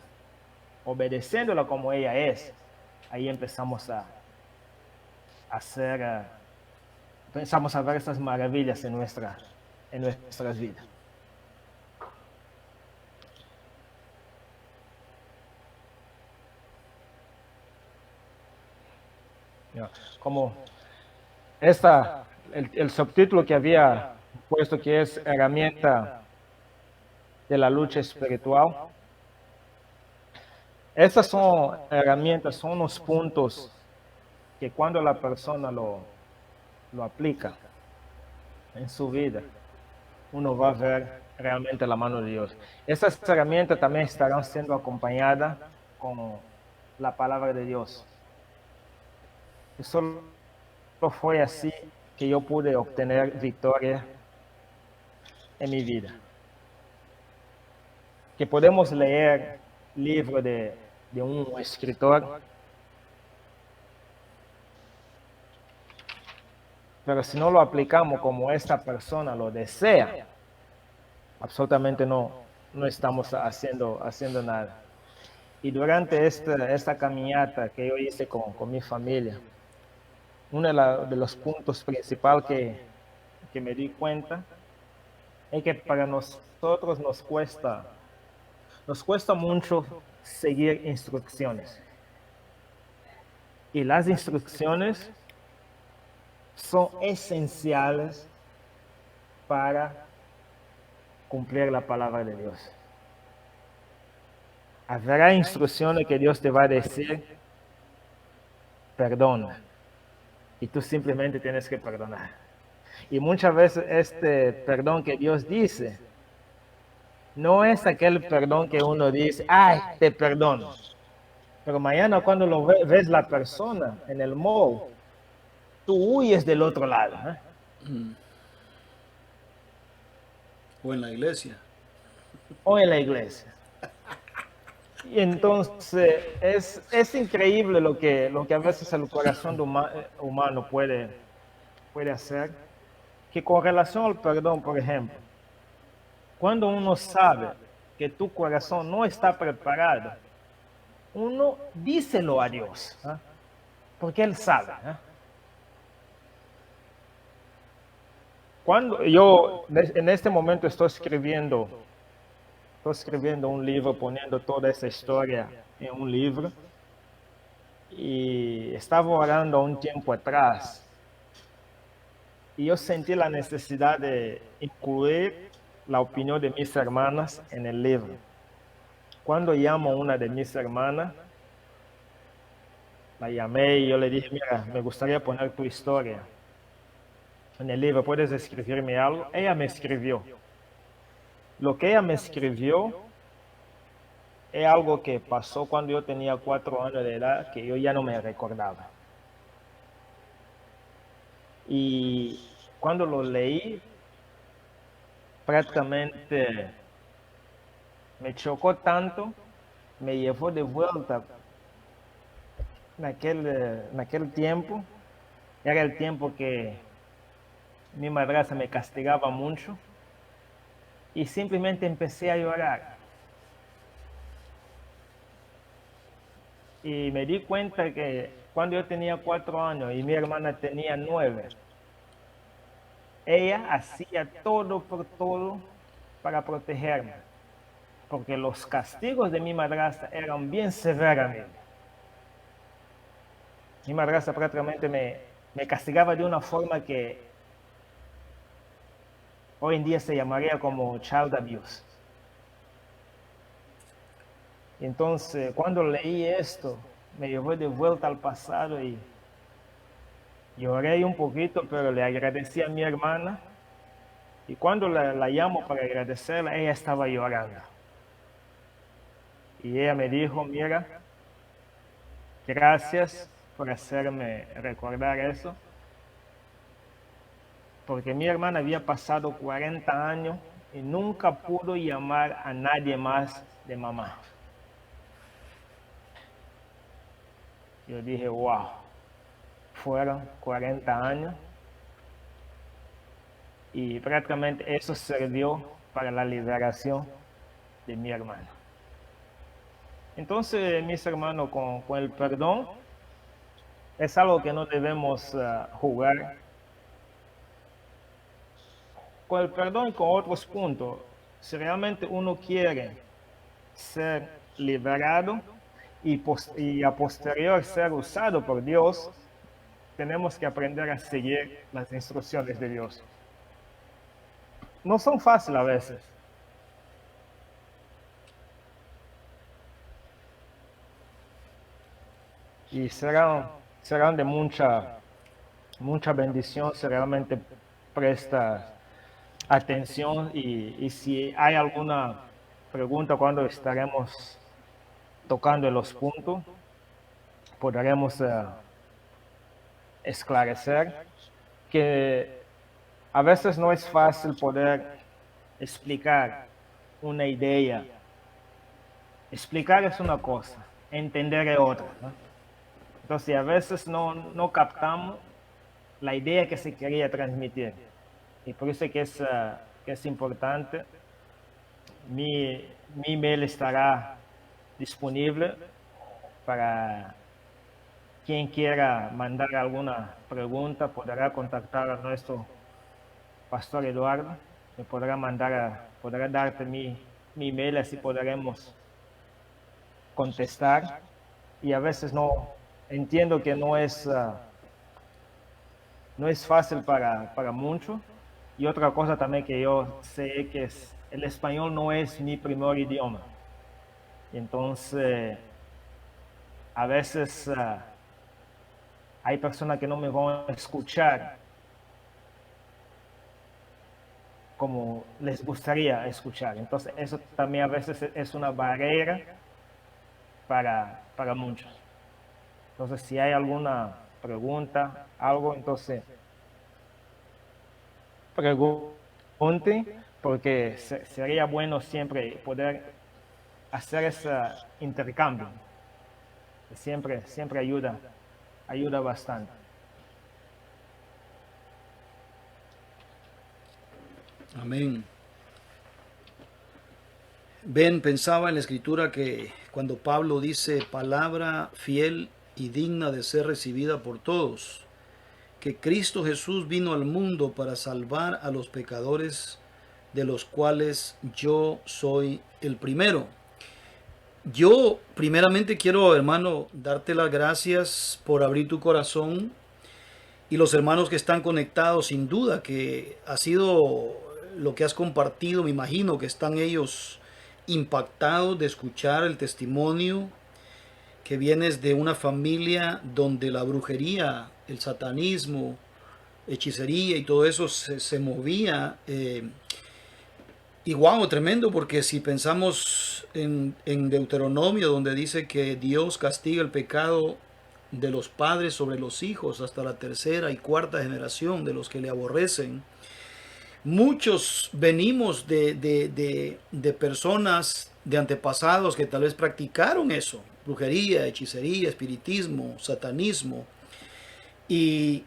obedeciéndola como ella es, ahí empezamos a ver estas maravillas en nuestras vidas. Como el subtítulo que había puesto, que es herramienta de la lucha espiritual. Estas son herramientas, son los puntos que cuando la persona lo aplica en su vida, uno va a ver realmente la mano de Dios. Estas herramientas también estarán siendo acompañadas con la palabra de Dios. Y solo fue así que yo pude obtener victoria en mi vida. Que podemos leer libro de un escritor, pero si no lo aplicamos como esta persona lo desea, absolutamente no estamos haciendo nada. Y durante esta caminata que yo hice con mi familia, uno de los puntos principales que me di cuenta es que para nosotros nos cuesta mucho seguir instrucciones. Y las instrucciones son esenciales para cumplir la palabra de Dios. Habrá instrucciones que Dios te va a decir, perdona. Y tú simplemente tienes que perdonar. Y muchas veces este perdón que Dios dice, no es aquel perdón que uno dice, ay, te perdono. Pero mañana cuando ves la persona en el mall, tú huyes del otro lado. O en la iglesia. O en la iglesia. Y entonces es increíble lo que a veces el corazón humano puede hacer. Que con relación al perdón, por ejemplo, cuando uno sabe que tu corazón no está preparado, uno díselo a Dios, porque Él sabe. Cuando yo en este momento estoy escribiendo un libro, poniendo toda esa historia en un libro, y estaba orando un tiempo atrás, y yo sentí la necesidad de incluir la opinión de mis hermanas en el libro. Cuando llamo a una de mis hermanas, la llamé y yo le dije, mira, me gustaría poner tu historia en el libro, ¿puedes escribirme algo? Ella me escribió. Lo que ella me escribió es algo que pasó cuando yo tenía 4 años de edad, que yo ya no me recordaba. Y cuando lo leí, prácticamente me chocó tanto, me llevó de vuelta en aquel tiempo. Era el tiempo que mi madrastra me castigaba mucho y simplemente empecé a llorar. Y me di cuenta que cuando yo tenía 4 años y mi hermana tenía 9, ella hacía todo por todo para protegerme, porque los castigos de mi madrastra eran bien severos. Mi madrastra prácticamente me castigaba de una forma que hoy en día se llamaría como child abuse. Entonces, cuando leí esto, me llevó de vuelta al pasado y lloré un poquito, pero le agradecí a mi hermana. Y cuando la llamo para agradecerla, ella estaba llorando. Y ella me dijo, mira, gracias por hacerme recordar eso, porque mi hermana había pasado 40 años y nunca pudo llamar a nadie más de mamá. Yo dije, wow, fueron 40 años y prácticamente eso sirvió para la liberación de mi hermano. Entonces, mis hermanos, con el perdón es algo que no debemos jugar. Con el perdón y con otros puntos, si realmente uno quiere ser liberado y a posterior ser usado por Dios, tenemos que aprender a seguir las instrucciones de Dios. No son fáciles a veces. Y serán de mucha bendición si realmente prestas atención y si hay alguna pregunta cuando estaremos tocando los puntos, podremos esclarecer que a veces no es fácil poder explicar una idea. Explicar es una cosa, entender es otra, ¿no? Entonces a veces no captamos la idea que se quería transmitir. Y por eso que es importante. Mi email estará disponible para quien quiera mandar alguna pregunta, podrá contactar a nuestro pastor Eduardo, me podrá darte mi email, así podremos contestar. Y a veces entiendo que no es fácil para muchos. Y otra cosa también que yo sé que el español no es mi primer idioma. Entonces, a veces hay personas que no me van a escuchar como les gustaría escuchar. Entonces, eso también a veces es una barrera para muchos. Entonces, si hay alguna pregunta, algo, entonces pregunte, porque sería bueno siempre poder hacer ese intercambio. Siempre ayuda bastante. Amén. Ben, pensaba en la escritura que cuando Pablo dice palabra fiel y digna de ser recibida por todos, que Cristo Jesús vino al mundo para salvar a los pecadores, de los cuales yo soy el primero. Yo primeramente quiero, hermano, darte las gracias por abrir tu corazón, y los hermanos que están conectados, sin duda que ha sido lo que has compartido, me imagino que están ellos impactados de escuchar el testimonio, que vienes de una familia donde la brujería, el satanismo, hechicería y todo eso se movía. Y wow, tremendo, porque si pensamos en Deuteronomio, donde dice que Dios castiga el pecado de los padres sobre los hijos hasta la tercera y cuarta generación de los que le aborrecen. Muchos venimos de personas, de antepasados que tal vez practicaron eso, brujería, hechicería, espiritismo, satanismo. Y,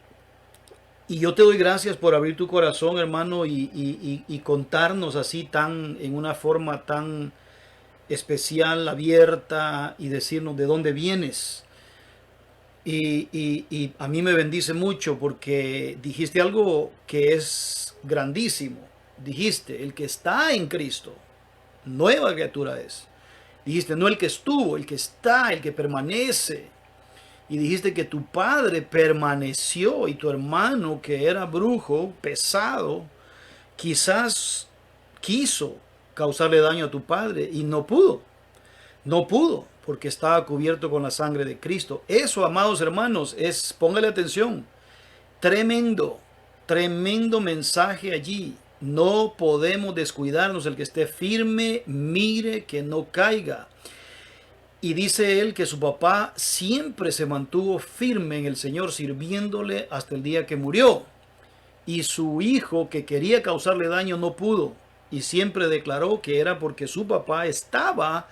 y yo te doy gracias por abrir tu corazón, hermano, y contarnos así en una forma tan especial, abierta, y decirnos de dónde vienes. Y a mí me bendice mucho porque dijiste algo que es grandísimo. Dijiste, el que está en Cristo, nueva criatura es. Dijiste, no el que estuvo, el que está, el que permanece. Y dijiste que tu padre permaneció y tu hermano, que era brujo, pesado, quizás quiso causarle daño a tu padre y no pudo. No pudo, porque estaba cubierto con la sangre de Cristo. Eso, amados hermanos, póngale atención, tremendo, tremendo mensaje allí. No podemos descuidarnos. El que esté firme, mire que no caiga. Y dice él que su papá siempre se mantuvo firme en el Señor, sirviéndole hasta el día que murió. Y su hijo, que quería causarle daño, no pudo. Y siempre declaró que era porque su papá estaba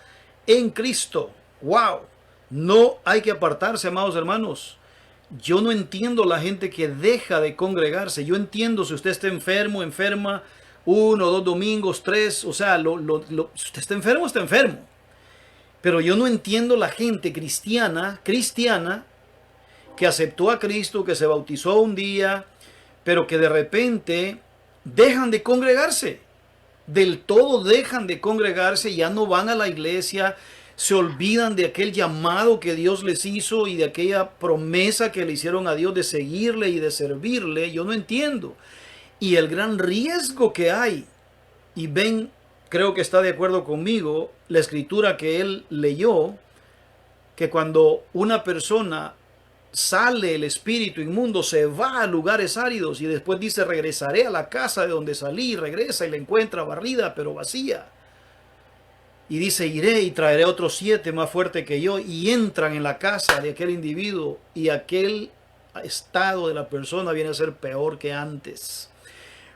en Cristo. ¡Wow! No hay que apartarse, amados hermanos. Yo no entiendo la gente que deja de congregarse. Yo entiendo si usted está enfermo, enferma, 1, 2 domingos, 3. O sea, si usted está enfermo, está enfermo. Pero yo no entiendo la gente cristiana, que aceptó a Cristo, que se bautizó un día, pero que de repente dejan de congregarse. Del todo dejan de congregarse, ya no van a la iglesia, se olvidan de aquel llamado que Dios les hizo y de aquella promesa que le hicieron a Dios de seguirle y de servirle. Yo no entiendo. Y el gran riesgo que hay, y Ben creo que está de acuerdo conmigo, la escritura que él leyó, que cuando una persona sale el espíritu inmundo, se va a lugares áridos y después dice, regresaré a la casa de donde salí, regresa y la encuentra barrida pero vacía. Y dice, iré y traeré otros 7 más fuertes que yo, y entran en la casa de aquel individuo y aquel estado de la persona viene a ser peor que antes.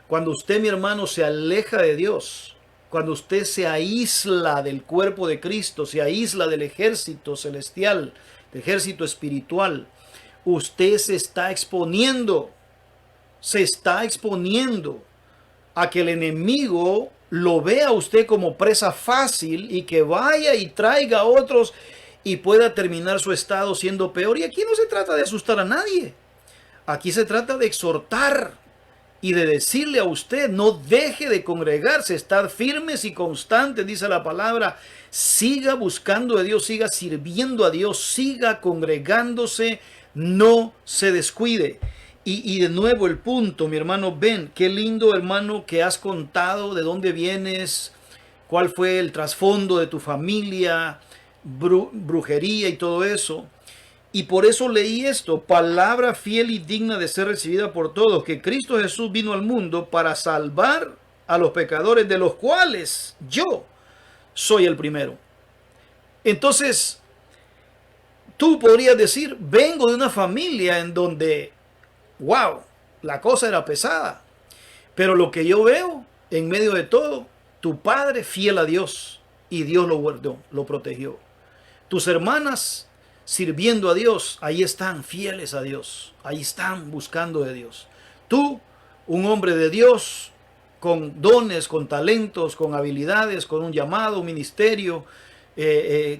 Cuando usted, mi hermano, se aleja de Dios, cuando usted se aísla del cuerpo de Cristo, se aísla del ejército celestial, del ejército espiritual, usted se está exponiendo a que el enemigo lo vea a usted como presa fácil y que vaya y traiga a otros y pueda terminar su estado siendo peor. Y aquí no se trata de asustar a nadie. Aquí se trata de exhortar y de decirle a usted, no deje de congregarse, estar firmes y constantes, dice la palabra. Siga buscando a Dios, siga sirviendo a Dios, siga congregándose, no se descuide. Y de nuevo el punto, mi hermano Ben, qué lindo, hermano, que has contado de dónde vienes, cuál fue el trasfondo de tu familia, brujería y todo eso. Y por eso leí esto, palabra fiel y digna de ser recibida por todos, que Cristo Jesús vino al mundo para salvar a los pecadores, de los cuales yo soy el primero. Entonces, tú podrías decir, vengo de una familia en donde, wow, la cosa era pesada. Pero lo que yo veo en medio de todo, tu padre fiel a Dios y Dios lo guardó, lo protegió. Tus hermanas sirviendo a Dios, ahí están fieles a Dios, ahí están buscando de Dios. Tú, un hombre de Dios, con dones, con talentos, con habilidades, con un llamado, un ministerio,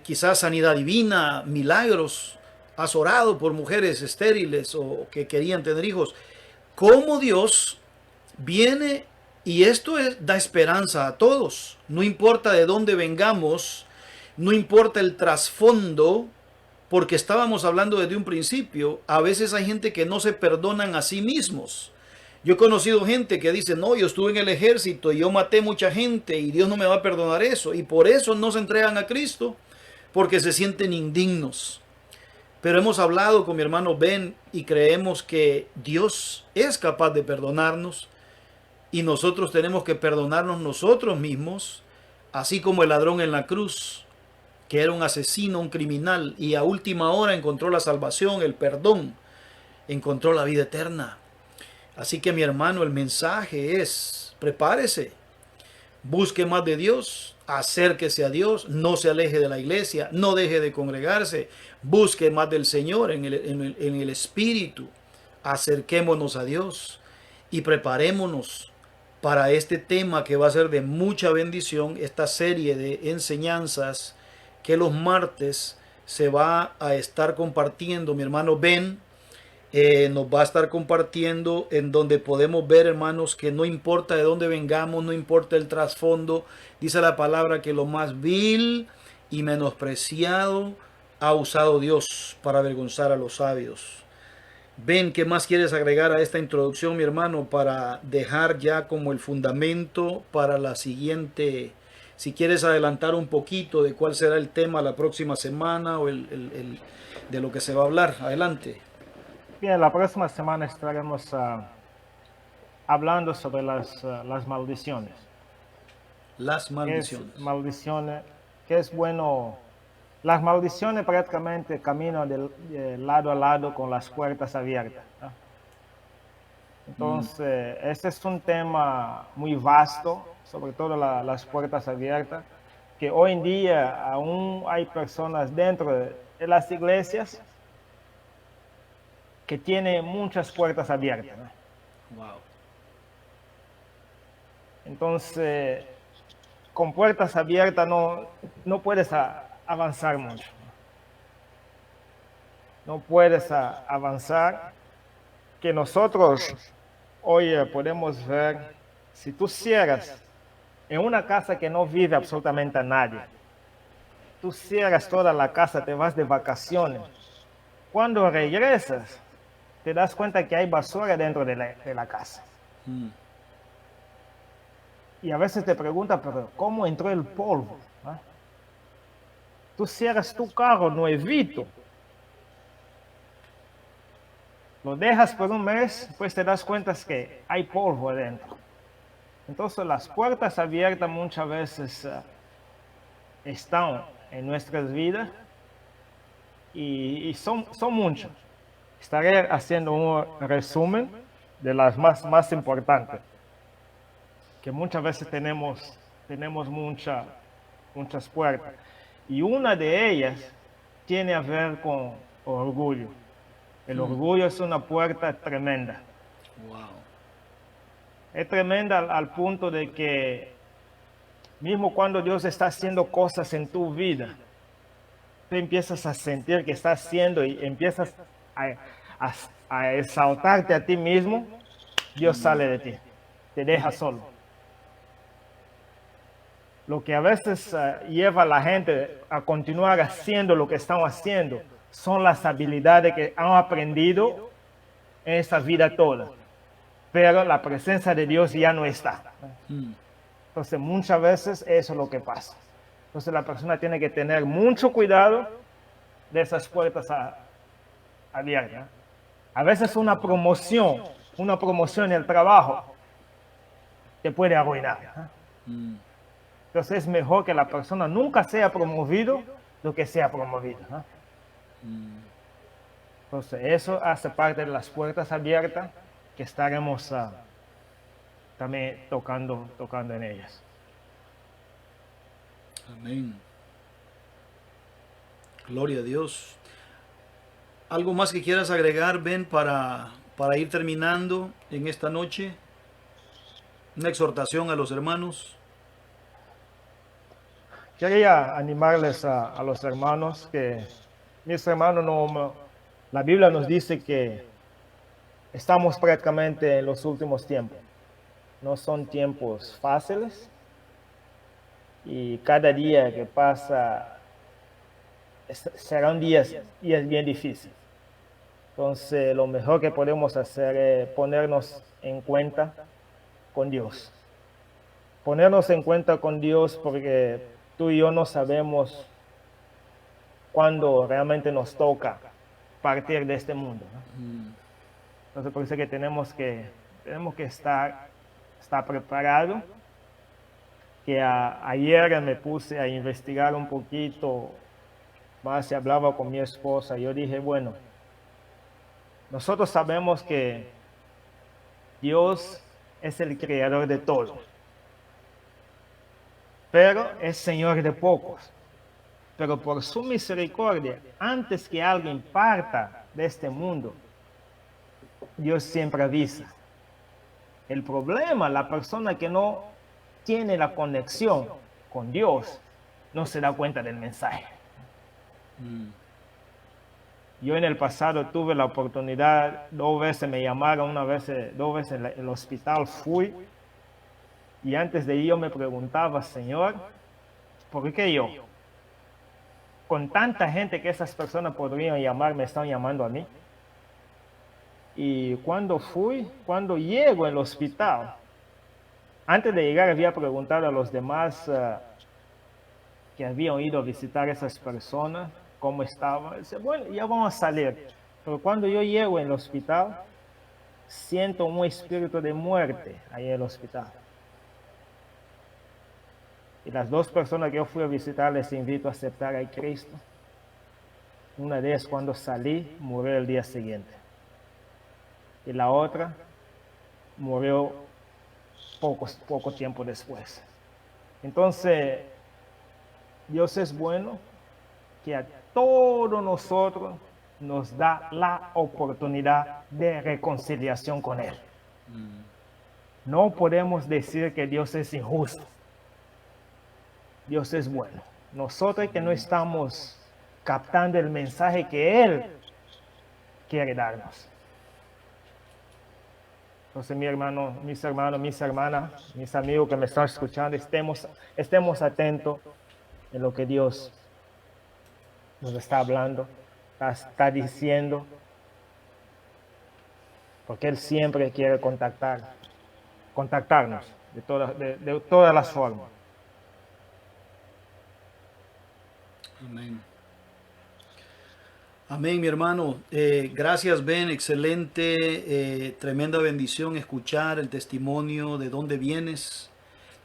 quizás sanidad divina, milagros, has orado por mujeres estériles o que querían tener hijos. ¿Cómo Dios viene? Y esto da esperanza a todos, no importa de dónde vengamos, no importa el trasfondo, porque estábamos hablando desde un principio, a veces hay gente que no se perdonan a sí mismos. Yo he conocido gente que dice, no, yo estuve en el ejército y yo maté mucha gente y Dios no me va a perdonar eso. Y por eso no se entregan a Cristo, porque se sienten indignos. Pero hemos hablado con mi hermano Ben y creemos que Dios es capaz de perdonarnos y nosotros tenemos que perdonarnos nosotros mismos, así como el ladrón en la cruz, que era un asesino, un criminal, y a última hora encontró la salvación, el perdón, encontró la vida eterna. Así que mi hermano, el mensaje es, prepárese, busque más de Dios, acérquese a Dios, no se aleje de la iglesia, no deje de congregarse, busque más del Señor en el Espíritu, acerquémonos a Dios y preparémonos para este tema que va a ser de mucha bendición, esta serie de enseñanzas que los martes se va a estar compartiendo. Mi hermano Ben nos va a estar compartiendo en donde podemos ver, hermanos, que no importa de dónde vengamos, no importa el trasfondo, dice la palabra que lo más vil y menospreciado ha usado Dios para avergonzar a los sabios. Ven, ¿qué más quieres agregar a esta introducción, mi hermano, para dejar ya como el fundamento para la siguiente? Si quieres adelantar un poquito de cuál será el tema la próxima semana o de lo que se va a hablar, adelante. Bien, la próxima semana estaremos hablando sobre las maldiciones. Las ¿Qué es maldiciones. maldiciones? ¿Qué es bueno? Las maldiciones prácticamente caminan de lado a lado con las puertas abiertas, ¿no? Entonces, este es un tema muy vasto, sobre todo las puertas abiertas, que hoy en día aún hay personas dentro de las iglesias que tienen muchas puertas abiertas, ¿no? Wow. Entonces, con puertas abiertas no puedes avanzar mucho. No puedes avanzar. Que nosotros hoy podemos ver, si tú cierras en una casa que no vive absolutamente nadie, tú cierras toda la casa, te vas de vacaciones. Cuando regresas, te das cuenta que hay basura dentro de la casa. Y a veces te preguntas, pero ¿cómo entró el polvo? ¿Ah? Tú cierras tu carro nuevito, lo dejas por un mes, pues te das cuenta que hay polvo adentro. Entonces las puertas abiertas muchas veces están en nuestras vidas y son muchas. Estaré haciendo un resumen de las más importantes, que muchas veces tenemos muchas puertas. Y una de ellas tiene a ver con orgullo. El orgullo es una puerta tremenda. Wow. Es tremenda al punto de que mismo cuando Dios está haciendo cosas en tu vida, tú empiezas a sentir que está haciendo y empiezas a exaltarte a ti mismo, Dios sale de ti, te deja solo. Lo que a veces lleva a la gente a continuar haciendo lo que están haciendo son las habilidades que han aprendido en esa vida toda, pero la presencia de Dios ya no está. Entonces muchas veces eso es lo que pasa. Entonces la persona tiene que tener mucho cuidado de esas puertas abiertas. A veces una promoción en el trabajo te puede arruinar. Entonces es mejor que la persona nunca sea promovido do que sea promovido. Entonces eso hace parte de las puertas abiertas que estaremos también tocando en ellas. Amén. Gloria a Dios. ¿Algo más que quieras agregar, Ben, para ir terminando en esta noche? Una exhortación a los hermanos. Quería animarles a los hermanos que, mis hermanos, la Biblia nos dice que estamos prácticamente en los últimos tiempos. No son tiempos fáciles y cada día que pasa serán días bien difíciles. Entonces, lo mejor que podemos hacer es ponernos en cuenta con Dios. Ponernos en cuenta con Dios porque tú y yo no sabemos cuándo realmente nos toca partir de este mundo, ¿no? Entonces, por eso que tenemos que estar preparados. Que ayer me puse a investigar un poquito más y hablaba con mi esposa. Yo dije, bueno, nosotros sabemos que Dios es el creador de todo, pero es Señor de pocos. Pero por su misericordia, antes que alguien parta de este mundo, Dios siempre avisa. El problema, la persona que no tiene la conexión con Dios, no se da cuenta del mensaje. Yo en el pasado tuve la oportunidad, 2 veces me llamaron, 2 veces en el hospital fui, y antes de ir yo me preguntaba, Señor, ¿por qué yo? Con tanta gente que esas personas podrían llamar, me están llamando a mí. Y cuando llego al hospital, antes de llegar había preguntado a los demás que habían ido a visitar a esas personas cómo estaban. Dice, bueno, ya vamos a salir. Pero cuando yo llego al hospital, siento un espíritu de muerte ahí en el hospital. Y las 2 personas que yo fui a visitar les invito a aceptar a Cristo. Una de ellas cuando salí murió el día siguiente. Y la otra murió poco tiempo después. Entonces, Dios es bueno, que a todos nosotros nos da la oportunidad de reconciliación con Él. No podemos decir que Dios es injusto. Dios es bueno. Nosotros que no estamos captando el mensaje que Él quiere darnos. Entonces, mi hermano, mis hermanos, mis hermanas, mis amigos que me están escuchando, estemos atentos en lo que Dios nos está hablando, está diciendo, porque Él siempre quiere contactarnos de todas las formas. Amén. Amén, mi hermano. Gracias, Ben. Excelente, tremenda bendición escuchar el testimonio de dónde vienes.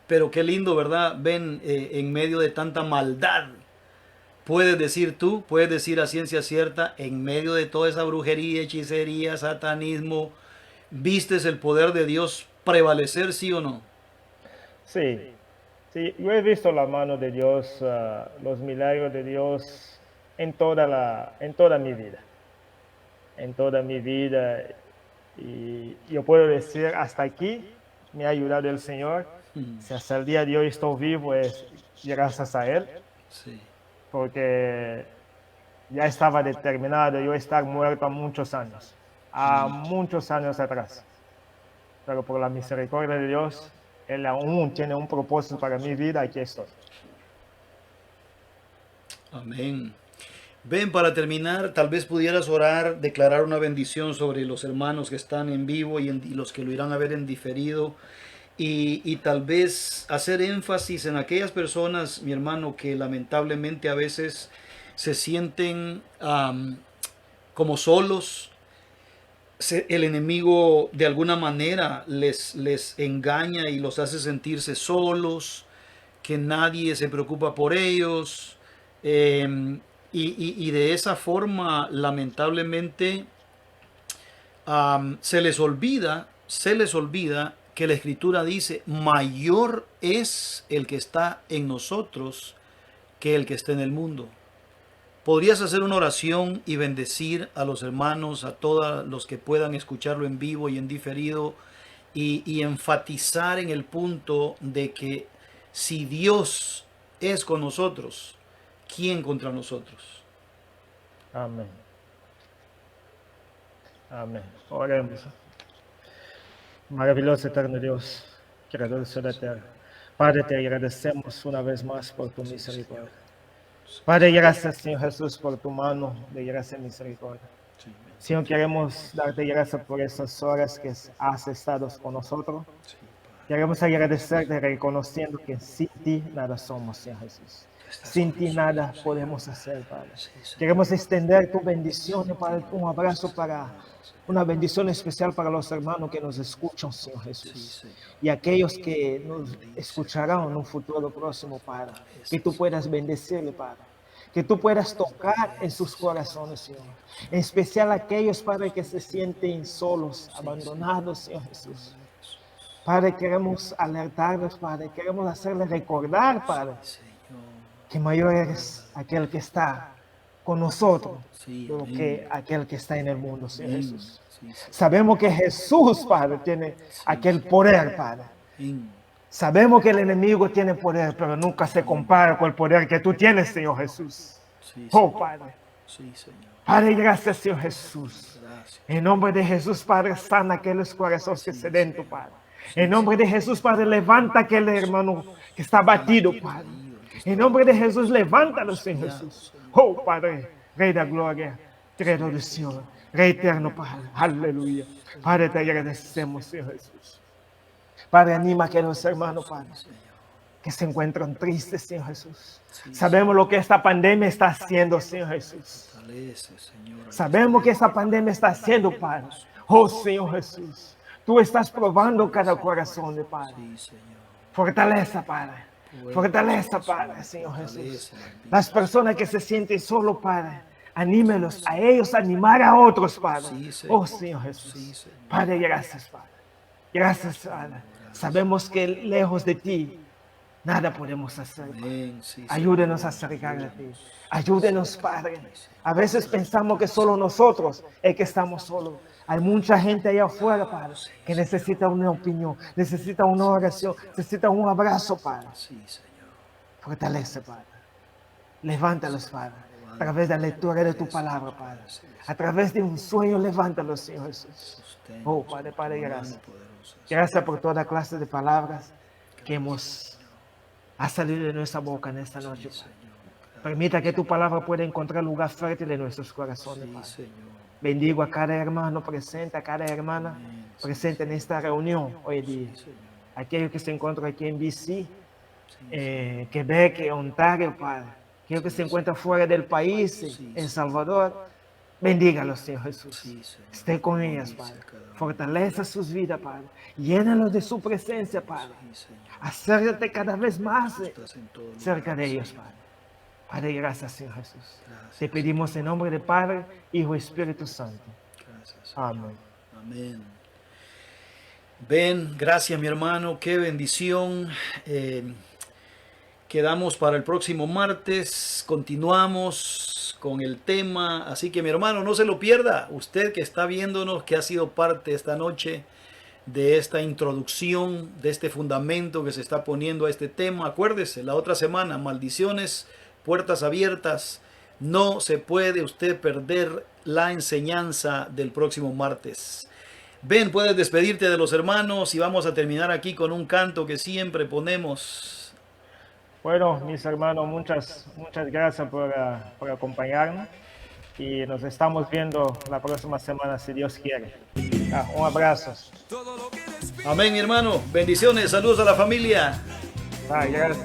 Pero qué lindo, ¿verdad? Ben, en medio de tanta maldad, puedes decir a ciencia cierta, en medio de toda esa brujería, hechicería, satanismo, ¿vistes el poder de Dios prevalecer, sí o no? Sí, yo he visto la mano de Dios, los milagros de Dios en toda mi vida. En toda mi vida. Y yo puedo decir, hasta aquí me ha ayudado el Señor. Si hasta el día de hoy estoy vivo, es gracias a Él. Sí. Porque ya estaba determinado yo estar muerto a muchos años atrás. Pero por la misericordia de Dios, Él aún tiene un propósito para mi vida, aquí estoy. Amén. Ven, para terminar, tal vez pudieras orar, declarar una bendición sobre los hermanos que están en vivo y los que lo irán a ver en diferido. Y tal vez hacer énfasis en aquellas personas, mi hermano, que lamentablemente a veces se sienten como solos. El enemigo de alguna manera les engaña y los hace sentirse solos, que nadie se preocupa por ellos. Y de esa forma, lamentablemente, se les olvida que la Escritura dice, mayor es el que está en nosotros que el que está en el mundo. ¿Podrías hacer una oración y bendecir a los hermanos, a todos los que puedan escucharlo en vivo y en diferido, y enfatizar en el punto de que si Dios es con nosotros, ¿quién contra nosotros? Amén. Amén. Oremos. Maravilloso eterno Dios, creador de la tierra. Padre, te agradecemos una vez más por tu misericordia. Padre, gracias, Señor Jesús, por tu mano de gracia y misericordia. Señor, queremos darte gracias por esas horas que has estado con nosotros. Queremos agradecerte reconociendo que sin ti nada somos, Señor Jesús. Sin ti nada podemos hacer, Padre. Queremos extender tu bendición, Padre, un abrazo una bendición especial para los hermanos que nos escuchan, Señor Jesús. Y aquellos que nos escucharán en un futuro próximo, Padre. Que tú puedas bendecirle, Padre. Que tú puedas tocar en sus corazones, Señor. En especial aquellos, Padre, que se sienten solos, abandonados, Señor Jesús. Padre, queremos alertarlos, Padre, queremos hacerles recordar, Padre, Señor. que mayor es aquel que está con nosotros Sí, de lo amén. que aquel que está en el mundo, Señor Amén. Jesús. Sí, sí. Sabemos que Jesús, Padre, tiene aquel poder, Padre. Amén. Sabemos que el enemigo tiene poder, pero nunca se compara con el poder que tú tienes, Señor Jesús. Sí, Oh, Señor. Padre. Sí, Señor. Padre, gracias, Señor Jesús. Gracias. En nombre de Jesús, Padre, sana aquellos corazones que se dentro, Padre. En nombre de Jesús, Padre, levanta aquel hermano que está batido, Padre. En nombre de Jesús, levántalo, Señor Jesús. Oh, Padre, Rey de gloria, Rey de adoración, Rey eterno, Padre. Aleluya. Padre, te agradecemos, Señor Jesús. Padre, anima a aquellos hermanos, Padre, que se encuentran tristes, Señor Jesús. Sabemos lo que esta pandemia está haciendo, Señor Jesús. Fortalece, Señor. Sabemos que esta pandemia está haciendo, Padre. Oh, Señor Jesús, tú estás probando cada corazón de Padre. Sí, Señor. Fortaleza, Padre. Fortaleza, Padre, Señor Jesús. Las personas que se sienten solo, Padre, anímelos a ellos a animar a otros, Padre. Sí, Señor. Oh, Señor Sí, Jesús. Señor. Padre, gracias, Padre. Gracias, Padre. Sabemos que lejos de ti nada podemos hacer. Amén. Sí, Señor. Ayúdenos a acercar a ti. Ayúdenos, Padre. A veces pensamos que solo nosotros es que estamos solos. Hay mucha gente allá afuera, Padre, que necesita una opinión, necesita una oración, necesita un abrazo, Padre. Sí, Señor. Fortalece, Padre. Levántalos, Padre. A través de la lectura de tu palabra, Padre. A través de un sueño, levántalos, Señor Jesús. Oh, Padre, Padre, gracias. Gracias por toda clase de palabras que ha salido de nuestra boca en esta noche, Padre. Permita que tu palabra pueda encontrar lugar fértil en nuestros corazones, Sí, Padre. Señor. Bendigo a cada hermano presente, a cada hermana presente en esta reunión hoy día. Aquellos que se encuentran aquí en BC, Quebec, Ontario, Padre. Aquellos que se encuentran fuera del país, en Salvador. Bendígalos, Señor Jesús. Sí, Señor. Esté con ellas, Padre. Fortaleza sus vidas, Padre. Llénalos de su presencia, Padre. Sí, Señor. Acércate cada vez más Estás en todo lugar, cerca de ellos, Señor. Padre. Padre, gracias, Señor Jesús. Gracias. Te pedimos en nombre del Padre, Hijo y Espíritu Santo. Gracias, Señor. Amén. Amén. Ven, gracias mi hermano, qué bendición. Quedamos para el próximo martes, continuamos con el tema, así que mi hermano no se lo pierda, usted que está viéndonos, que ha sido parte esta noche de esta introducción, de este fundamento que se está poniendo a este tema. Acuérdese, la otra semana, maldiciones, puertas abiertas. No se puede usted perder la enseñanza del próximo martes. Ven, puedes despedirte de los hermanos y vamos a terminar aquí con un canto que siempre ponemos. Bueno, mis hermanos, muchas gracias por acompañarnos y nos estamos viendo la próxima semana si Dios quiere. Un abrazo. Amén, mi hermano. Bendiciones, saludos a la familia. Gracias.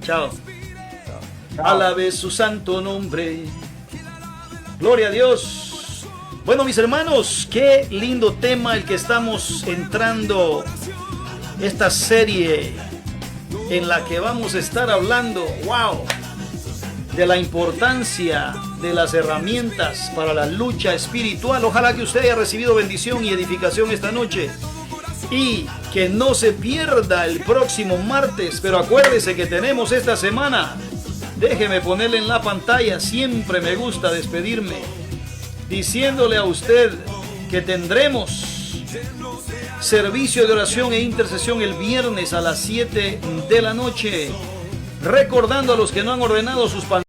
Chao. Chao. Alabe su santo nombre. Gloria a Dios. Bueno, mis hermanos, qué lindo tema el que estamos entrando. Esta serie en la que vamos a estar hablando, wow, de la importancia de las herramientas para la lucha espiritual. Ojalá que usted haya recibido bendición y edificación esta noche y que no se pierda el próximo martes. Pero acuérdese que tenemos esta semana, déjeme ponerle en la pantalla, siempre me gusta despedirme diciéndole a usted que tendremos servicio de oración e intercesión el viernes a las 7 de la noche, recordando a los que no han ordenado sus pantallas.